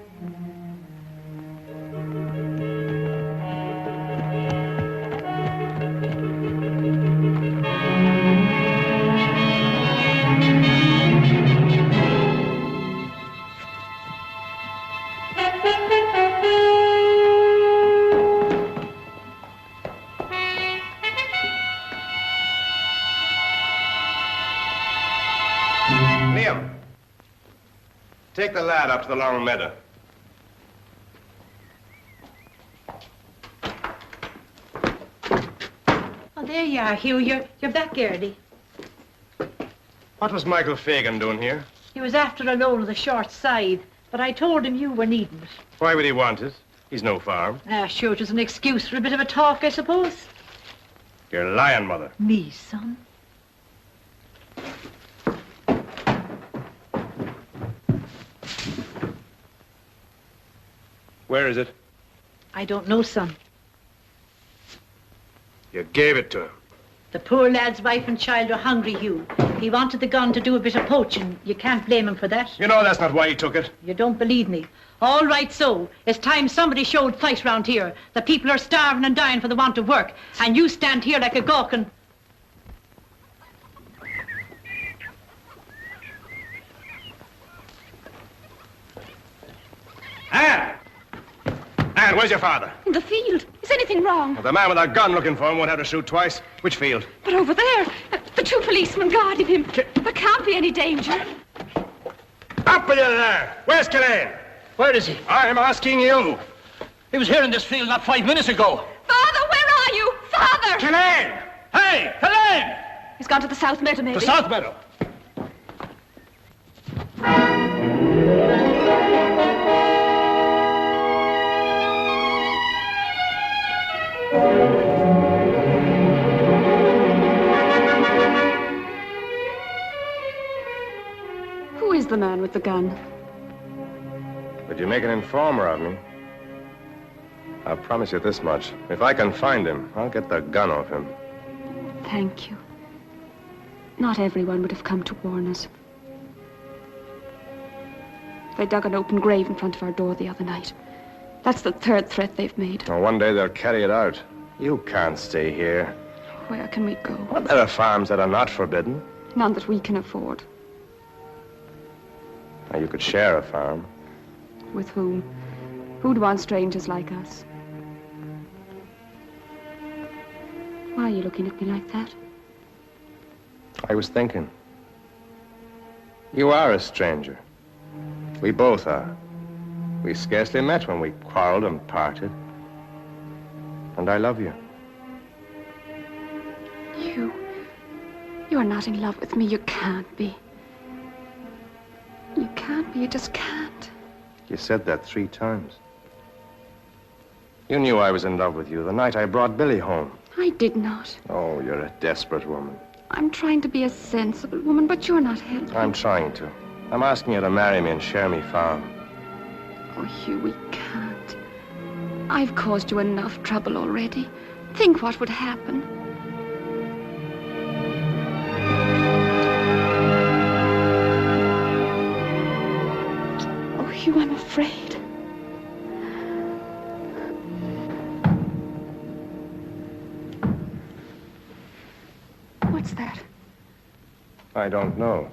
Take the lad up to the long meadow. Oh, there you are, Hugh. You're back early. What was Michael Fagan doing here? He was after a load of the short side, but I told him you were needing it. Why would he want it? He's no farm. Sure, it was an excuse for a bit of a talk, I suppose. You're lying, Mother. Me, son? Where is it? I don't know, son. You gave it to him. The poor lad's wife and child are hungry, Hugh. He wanted the gun to do a bit of poaching. You can't blame him for that. You know that's not why he took it. You don't believe me. All right, so. It's time somebody showed fight round here. The people are starving and dying for the want of work. And you stand here like a gawk and... Anne! Anne, where's your father? In the field. Is anything wrong? Well, the man with a gun looking for him won't have to shoot twice. Which field? But over there, the two policemen guarding him. There can't be any danger. Up with you there! Where's Kathleen? Where is he? I'm asking you. He was here in this field not 5 minutes ago. Father, where are you? Father! Kathleen! Hey, Kathleen! He's gone to the South Meadow, maybe. The South Meadow. Who is the man with the gun? Would you make an informer of me? I'll promise you this much. If I can find him, I'll get the gun off him. Thank you. Not everyone would have come to warn us. They dug an open grave in front of our door the other night. That's the third threat they've made. Well, one day they'll carry it out. You can't stay here. Where can we go? Well, there are farms that are not forbidden. None that we can afford. Now, you could share a farm. With whom? Who'd want strangers like us? Why are you looking at me like that? I was thinking. You are a stranger. We both are. We scarcely met when we quarreled and parted. And I love you. You're not in love with me. You can't be. You can't be. You just can't. You said that 3 times. You knew I was in love with you the night I brought Billy home. I did not. Oh, you're a desperate woman. I'm trying to be a sensible woman, but you're not helping. I'm trying to. I'm asking you to marry me and share me farm. Oh, Hugh, we can't. I've caused you enough trouble already. Think what would happen. Oh, Hugh, I'm afraid. What's that? I don't know.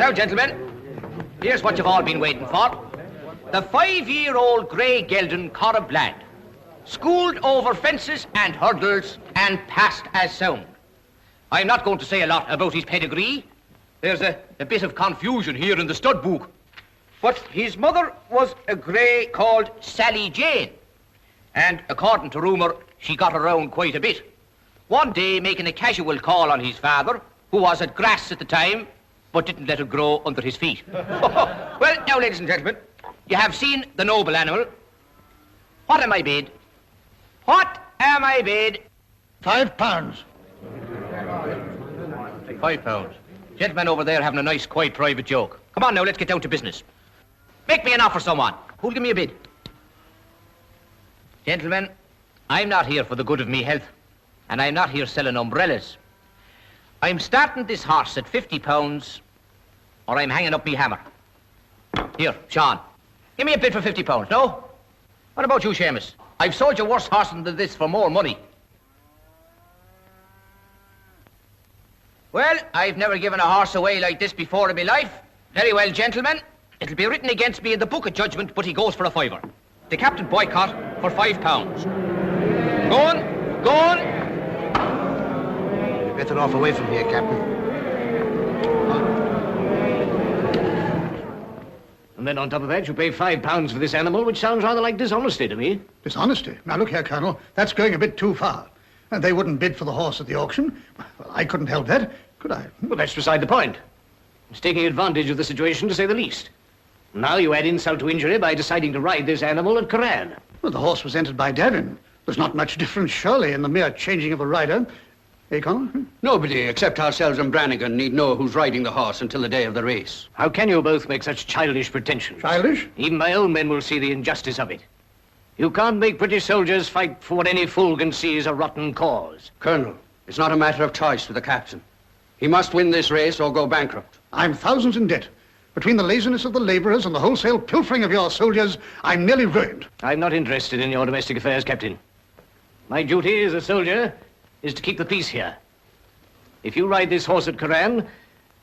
Now, gentlemen, here's what you've all been waiting for. The 5-year-old grey gelding Corab lad, schooled over fences and hurdles and passed as sound. I'm not going to say a lot about his pedigree. There's a bit of confusion here in the stud book. But his mother was a grey called Sally Jane. And according to rumour, she got around quite a bit. One day making a casual call on his father, who was at grass at the time, but didn't let it grow under his feet. Well, now, ladies and gentlemen, you have seen the noble animal. What am I bid? What am I bid? £5. £5. Gentlemen over there having a nice, quiet, private joke. Come on now, let's get down to business. Make me an offer, someone. Who'll give me a bid? Gentlemen, I'm not here for the good of me health, and I'm not here selling umbrellas. I'm starting this horse at £50, or I'm hanging up me hammer. Here, Sean, give me a bid for £50, no? What about you, Seamus? I've sold you worse horses than this for more money. Well, I've never given a horse away like this before in my life. Very well, gentlemen. It'll be written against me in the book of judgment, but he goes for a £5. To Captain Boycott for £5. Go on, go on. You're better off away from here, Captain. And then on top of that, you pay £5 for this animal, which sounds rather like dishonesty to me. Dishonesty? Now, look here, Colonel. That's going a bit too far. And they wouldn't bid for the horse at the auction. Well, I couldn't help that, could I? Well, that's beside the point. It's taking advantage of the situation, to say the least. Now you add insult to injury by deciding to ride this animal at Curran. Well, the horse was entered by Davin. There's not much difference, surely, in the mere changing of a rider. Eh, Colonel? Nobody except ourselves and Brannigan need know who's riding the horse until the day of the race. How can you both make such childish pretensions? Childish? Even my own men will see the injustice of it. You can't make British soldiers fight for what any fool can see is a rotten cause. Colonel, it's not a matter of choice for the captain. He must win this race or go bankrupt. I'm thousands in debt. Between the laziness of the labourers and the wholesale pilfering of your soldiers, I'm nearly ruined. I'm not interested in your domestic affairs, Captain. My duty as a soldier is to keep the peace here. If you ride this horse at Curran,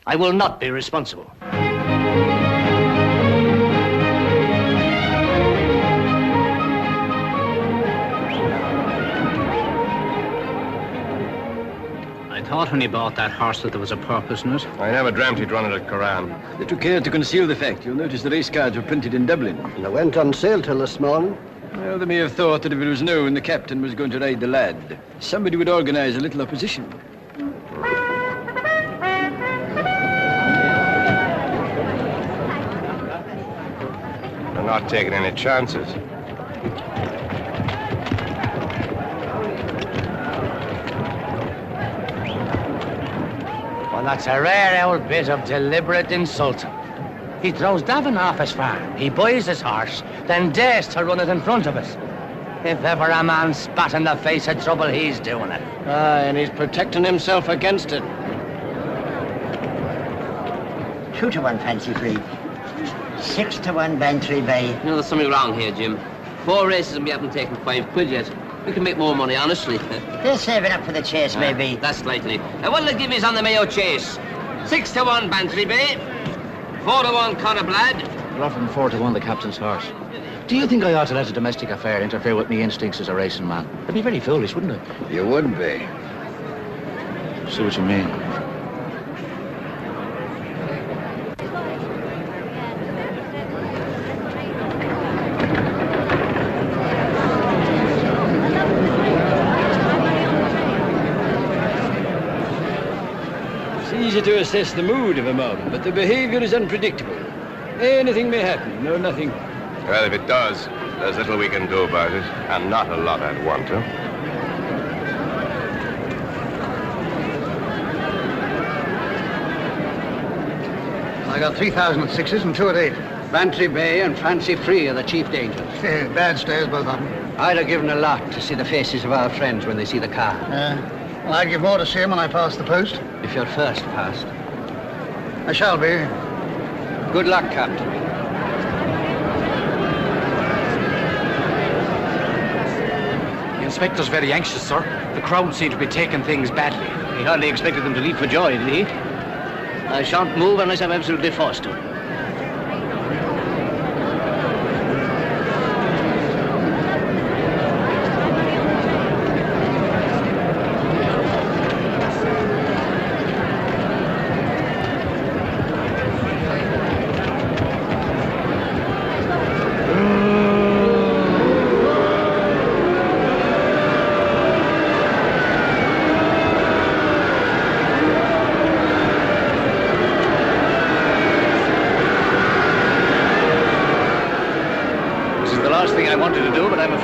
I will not be responsible. I thought when he bought that horse that there was a purpose in it. I never dreamt he'd run it at Curran. They took care to conceal the fact. You'll notice the race cards were printed in Dublin. And they went on sale till this morning. Well, they may have thought that if it was known the captain was going to ride the lad, somebody would organise a little opposition. They're not taking any chances. Well, that's a rare old bit of deliberate insult. He throws Davin off his farm, he buys his horse, then dares to run it in front of us. If ever a man spat in the face of trouble, he's doing it. Aye, and he's protecting himself against it. 2 to 1 Fancy Free. 6 to 1 Bantry Bay. You know, there's something wrong here, Jim. 4 races and we haven't taken £5 yet. We can make more money, honestly. They're saving up for the chase, maybe. That's likely. What'll they give us on the Mayo Chase? 6 to 1 Bantry Bay. 4 to 1 Corab lad. We're offering 4 to 1 the captain's horse. Do you think I ought to let a domestic affair interfere with me instincts as a racing man? That'd be very foolish, wouldn't it? You would be. See what you mean. It's easy to assess the mood of a mob, but the behaviour is unpredictable. Anything may happen, no nothing. Well, if it does, there's little we can do about it, and not a lot I'd want to. I got 3,000 at 6s and 2 at 8. Bantry Bay and Fancy Free are the chief dangers. Bad stays, both of them. I'd have given a lot to see the faces of our friends when they see the car. Well, I'd give more to see him when I pass the post. If you're first past. I shall be. Good luck, Captain. The inspector's very anxious, sir. The crowd seem to be taking things badly. He hardly expected them to leap for joy, did he? I shan't move unless I'm absolutely forced to.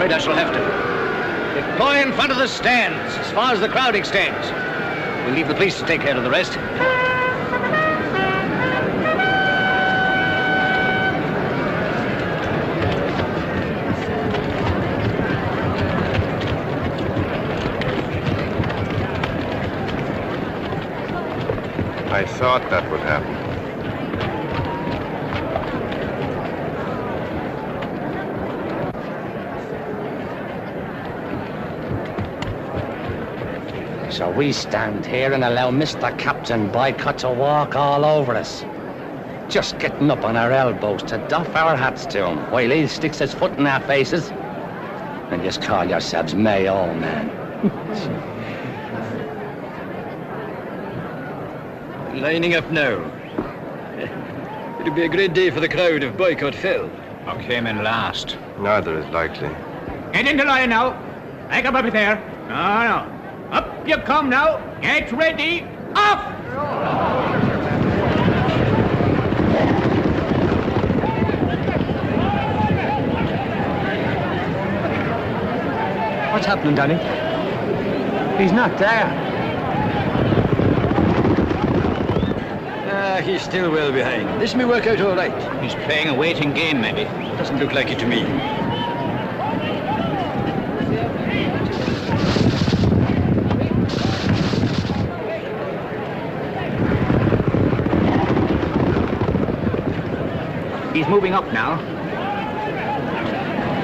I shall have to. Deploy in front of the stands, as far as the crowd extends. We'll leave the police to take care of the rest. I thought that would happen. So we stand here and allow Mr. Captain Boycott to walk all over us. Just getting up on our elbows to doff our hats to him while he sticks his foot in our faces. And just call yourselves Mayo, man. Lining up now. It'd be a great day for the crowd if Boycott fell. I came in last. Neither is likely. Get into line now. Make up there. No. Up you come now. Get ready. Off! What's happening, Danny? He's not there. He's still well behind. This may work out all right. He's playing a waiting game, maybe. Doesn't look like it to me. He's moving up now.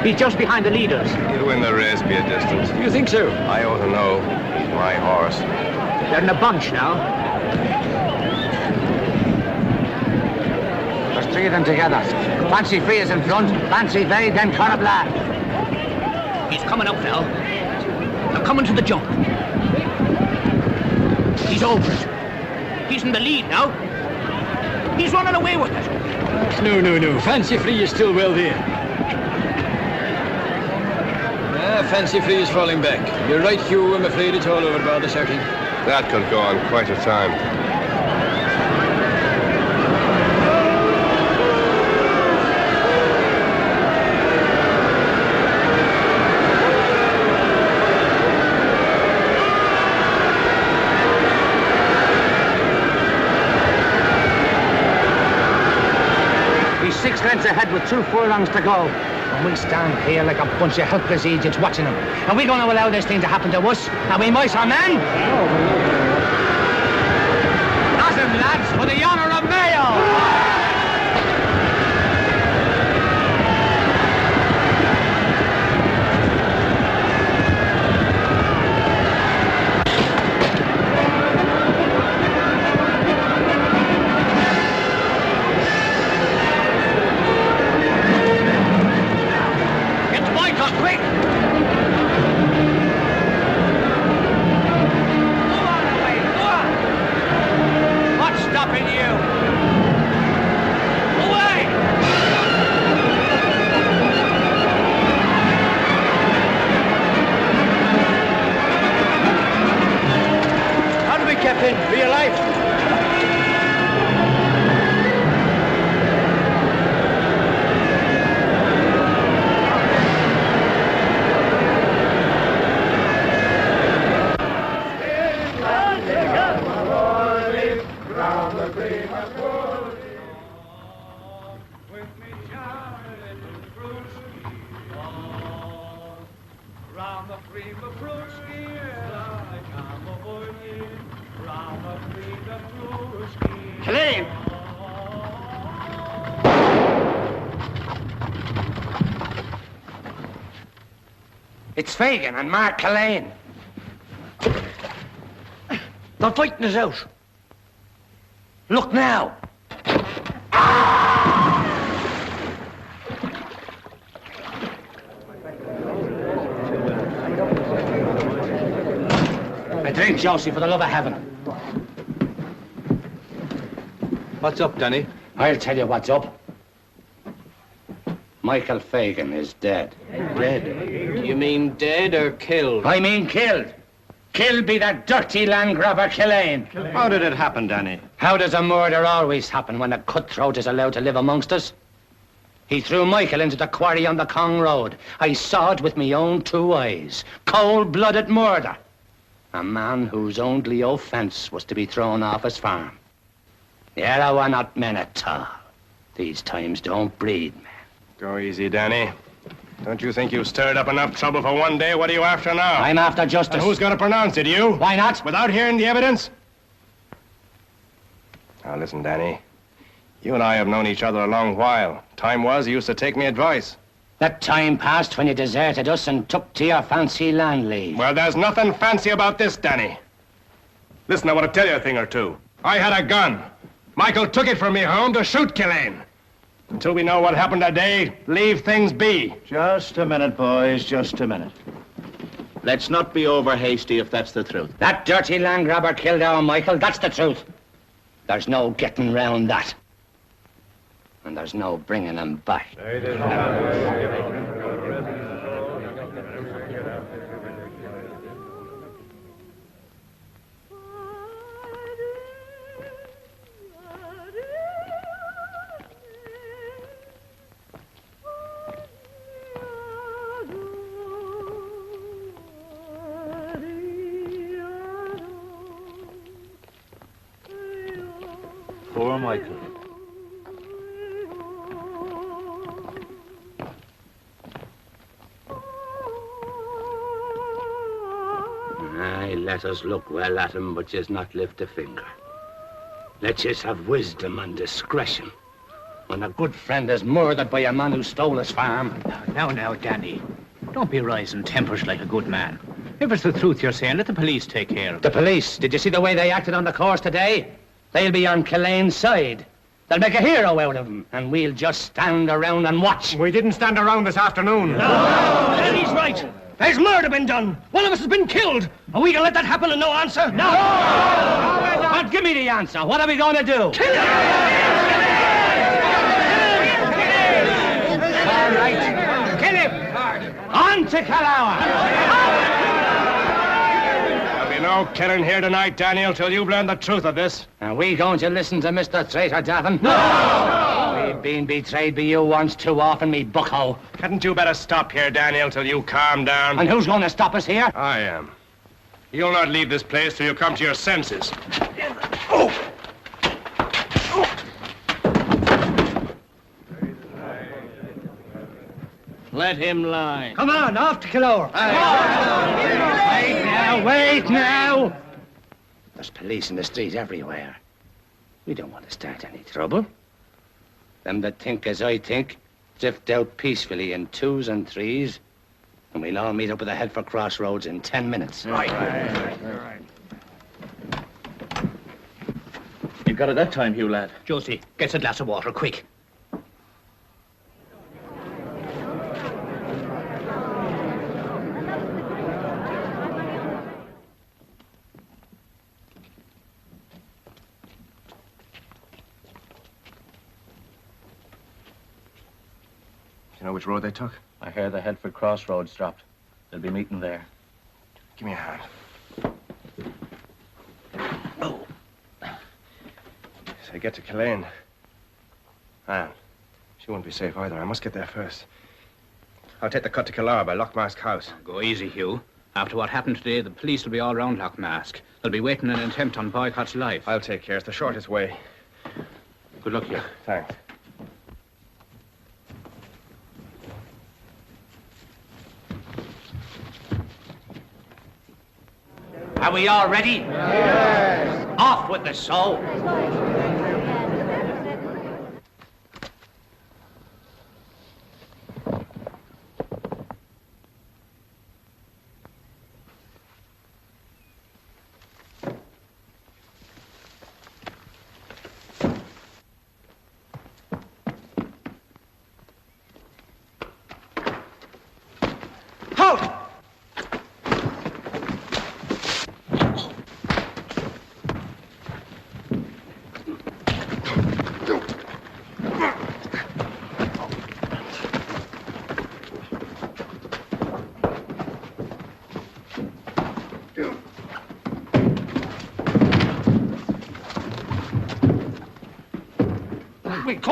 He's just behind the leaders. He'll win the race, be a distance. You think so? I ought to know. He's my horse. They're in a bunch now. There's three of them together. Fancy Free is in front, Fancy Vey, then Corabla. He's coming up now. They're coming to the jump. He's over it. He's in the lead now. He's running away with it. No. Fancy Free is still well there. Fancy Free is falling back. You're right, Hugh. I'm afraid it's all over by the circle. That could go on quite a time. He's 6 lengths ahead with 2 furlongs to go. And we stand here like a bunch of helpless idiots watching him. Are we going to allow this thing to happen to us? Are we mice or men? Not him, lads, for the honour of Mayo! Quick! What's stopping you? Away! How do we, Captain? For your life? Kathleen! It's Fagan and Mark Kathleen. They're fighting us out. Look now! A drink, Josie, for the love of heaven. What's up, Danny? I'll tell you what's up. Michael Fagan is dead. Dead? Do you mean dead or killed? I mean killed. Killed by that dirty land grabber Killeen. How did it happen, Danny? How does a murder always happen when a cutthroat is allowed to live amongst us? He threw Michael into the quarry on the Cong Road. I saw it with my own 2 eyes. Cold-blooded murder. A man whose only offence was to be thrown off his farm. The Arrow not men at all. These times don't breed men. Go easy, Danny. Don't you think you've stirred up enough trouble for one day? What are you after now? I'm after justice. And who's going to pronounce it, you? Why not? Without hearing the evidence? Now, listen, Danny. You and I have known each other a long while. Time was you used to take me advice. That time passed when you deserted us and took to your fancy land leave. Well, there's nothing fancy about this, Danny. Listen, I want to tell you a thing or two. I had a gun. Michael took it from me home to shoot Killeen. Until we know what happened that day, leave things be. Just a minute, boys, just a minute. Let's not be over hasty if that's the truth. That dirty land grabber killed our Michael, that's the truth. There's no getting round that. And there's no bringing him back. Poor Michael. Aye, let us look well at him, but just not lift a finger. Let us have wisdom and discretion. When a good friend is murdered by a man who stole his farm. Now, Danny. Don't be rising tempers like a good man. If it's the truth you're saying, let the police take care of it. The police? Did you see the way they acted on the course today? They'll be on Killeen's side. They'll make a hero out of him, and we'll just stand around and watch. We didn't stand around this afternoon. No! Danny's right. There's murder been done. One of us has been killed. Are we gonna let that happen and no answer? No! But give me the answer. What are we going to do? Kill him! All right. Kill him. On to Callao. No killing here tonight, Daniel, till you've learned the truth of this. Are we going to listen to Mr. Traitor Davin? No! We've been betrayed by you once too often, me bucko. Hadn't you better stop here, Daniel, till you calm down? And who's going to stop us here? I am. You'll not leave this place till you come to your senses. Oh! Let him lie. Come on, off to Killore. Wait now. There's police in the street everywhere. We don't want to start any trouble. Them that think as I think drift out peacefully in 2s and 3s, and we'll all meet up at the Headford Crossroads in 10 minutes. Right. You got it that time, Hugh, lad. Josie, get us a glass of water, quick. You know which road they took? I hear the Headford Crossroads dropped. They'll be meeting there. Give me a hand. So I get to Killeen. Anne, she won't be safe either. I must get there first. I'll take the cut to Killare by Lochmask House. Go easy, Hugh. After what happened today, the police will be all round Lochmask. They'll be waiting an attempt on Boycott's life. I'll take care. It's the shortest way. Good luck, Hugh. Thanks. Are we all ready? Yes. Off with the show.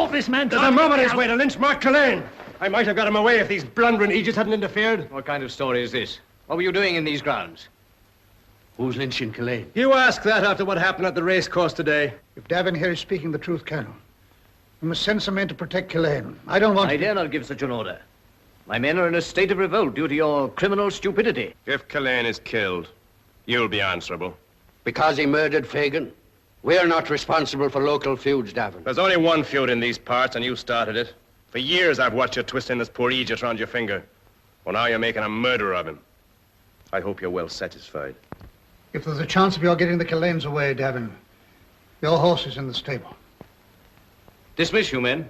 thoughtless man. There's a mob on his way to lynch Mark Kathleen. I might have got him away if these blundering Aegis hadn't interfered. What kind of story is this? What were you doing in these grounds? Who's lynching Kathleen? You ask that after what happened at the race course today. If Davin here is speaking the truth, Colonel, we must send some men to protect Kathleen. I don't want I dare not give such an order. My men are in a state of revolt due to your criminal stupidity. If Kathleen is killed, you'll be answerable. Because he murdered Fagan? We're not responsible for local feuds, Davin. There's only one feud in these parts, and you started it. For years I've watched you twisting this poor Aegis around your finger. Well, now you're making a murderer of him. I hope you're well satisfied. If there's a chance of your getting the Kathleens away, Davin, your horse is in the stable. Dismiss you, men.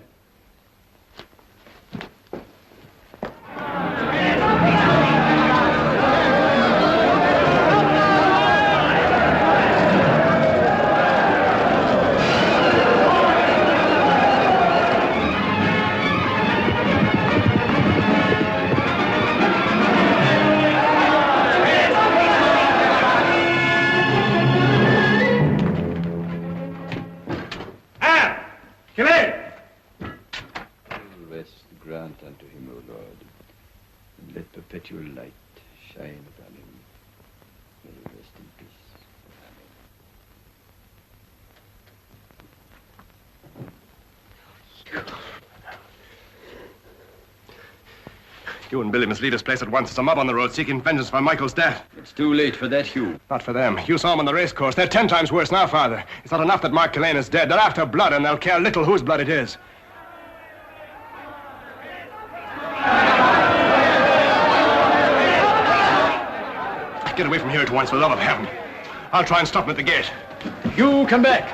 Grant unto him, O Lord, and let perpetual light shine upon him. May he rest in peace. You and Billy must leave this place at once. There's a mob on the road seeking vengeance for Michael's death. It's too late for that, Hugh. Not for them. You saw them on the race course. They're 10 times worse now, Father. It's not enough that Mark Kathleen is dead. They're after blood, and they'll care little whose blood it is. Get away from here at once, for the love of heaven. I'll try and stop him at the gate. You come back.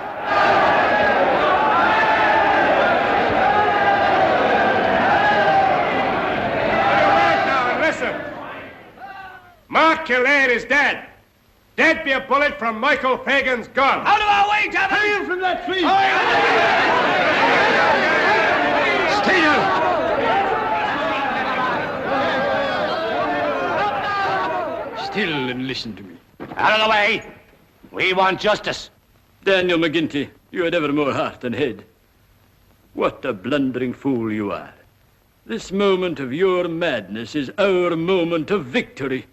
Now and listen. Mark Kathleen is dead. Dead be a bullet from Michael Fagan's gun. Out of our way, Davin! Hang him from that tree! Stay down! Still and listen to me. Out of the way! We want justice. Daniel McGinty, you had ever more heart than head. What a blundering fool you are. This moment of your madness is our moment of victory.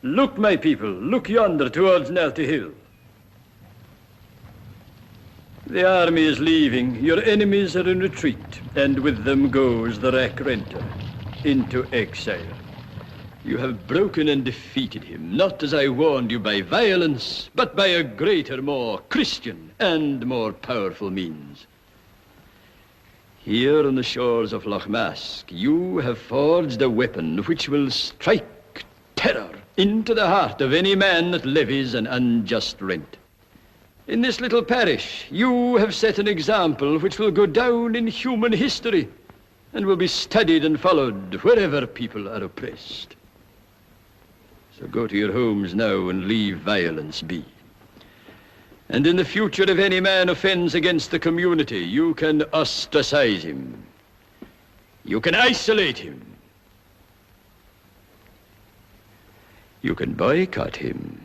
Look, my people, look yonder towards Nelty Hill. The army is leaving, your enemies are in retreat, and with them goes the rack renter into exile. You have broken and defeated him, not as I warned you by violence, but by a greater, more Christian and more powerful means. Here on the shores of Loch Mask, you have forged a weapon which will strike terror into the heart of any man that levies an unjust rent. In this little parish, you have set an example which will go down in human history and will be studied and followed wherever people are oppressed. So go to your homes now and leave violence be. And in the future, if any man offends against the community, you can ostracize him. You can isolate him. You can boycott him.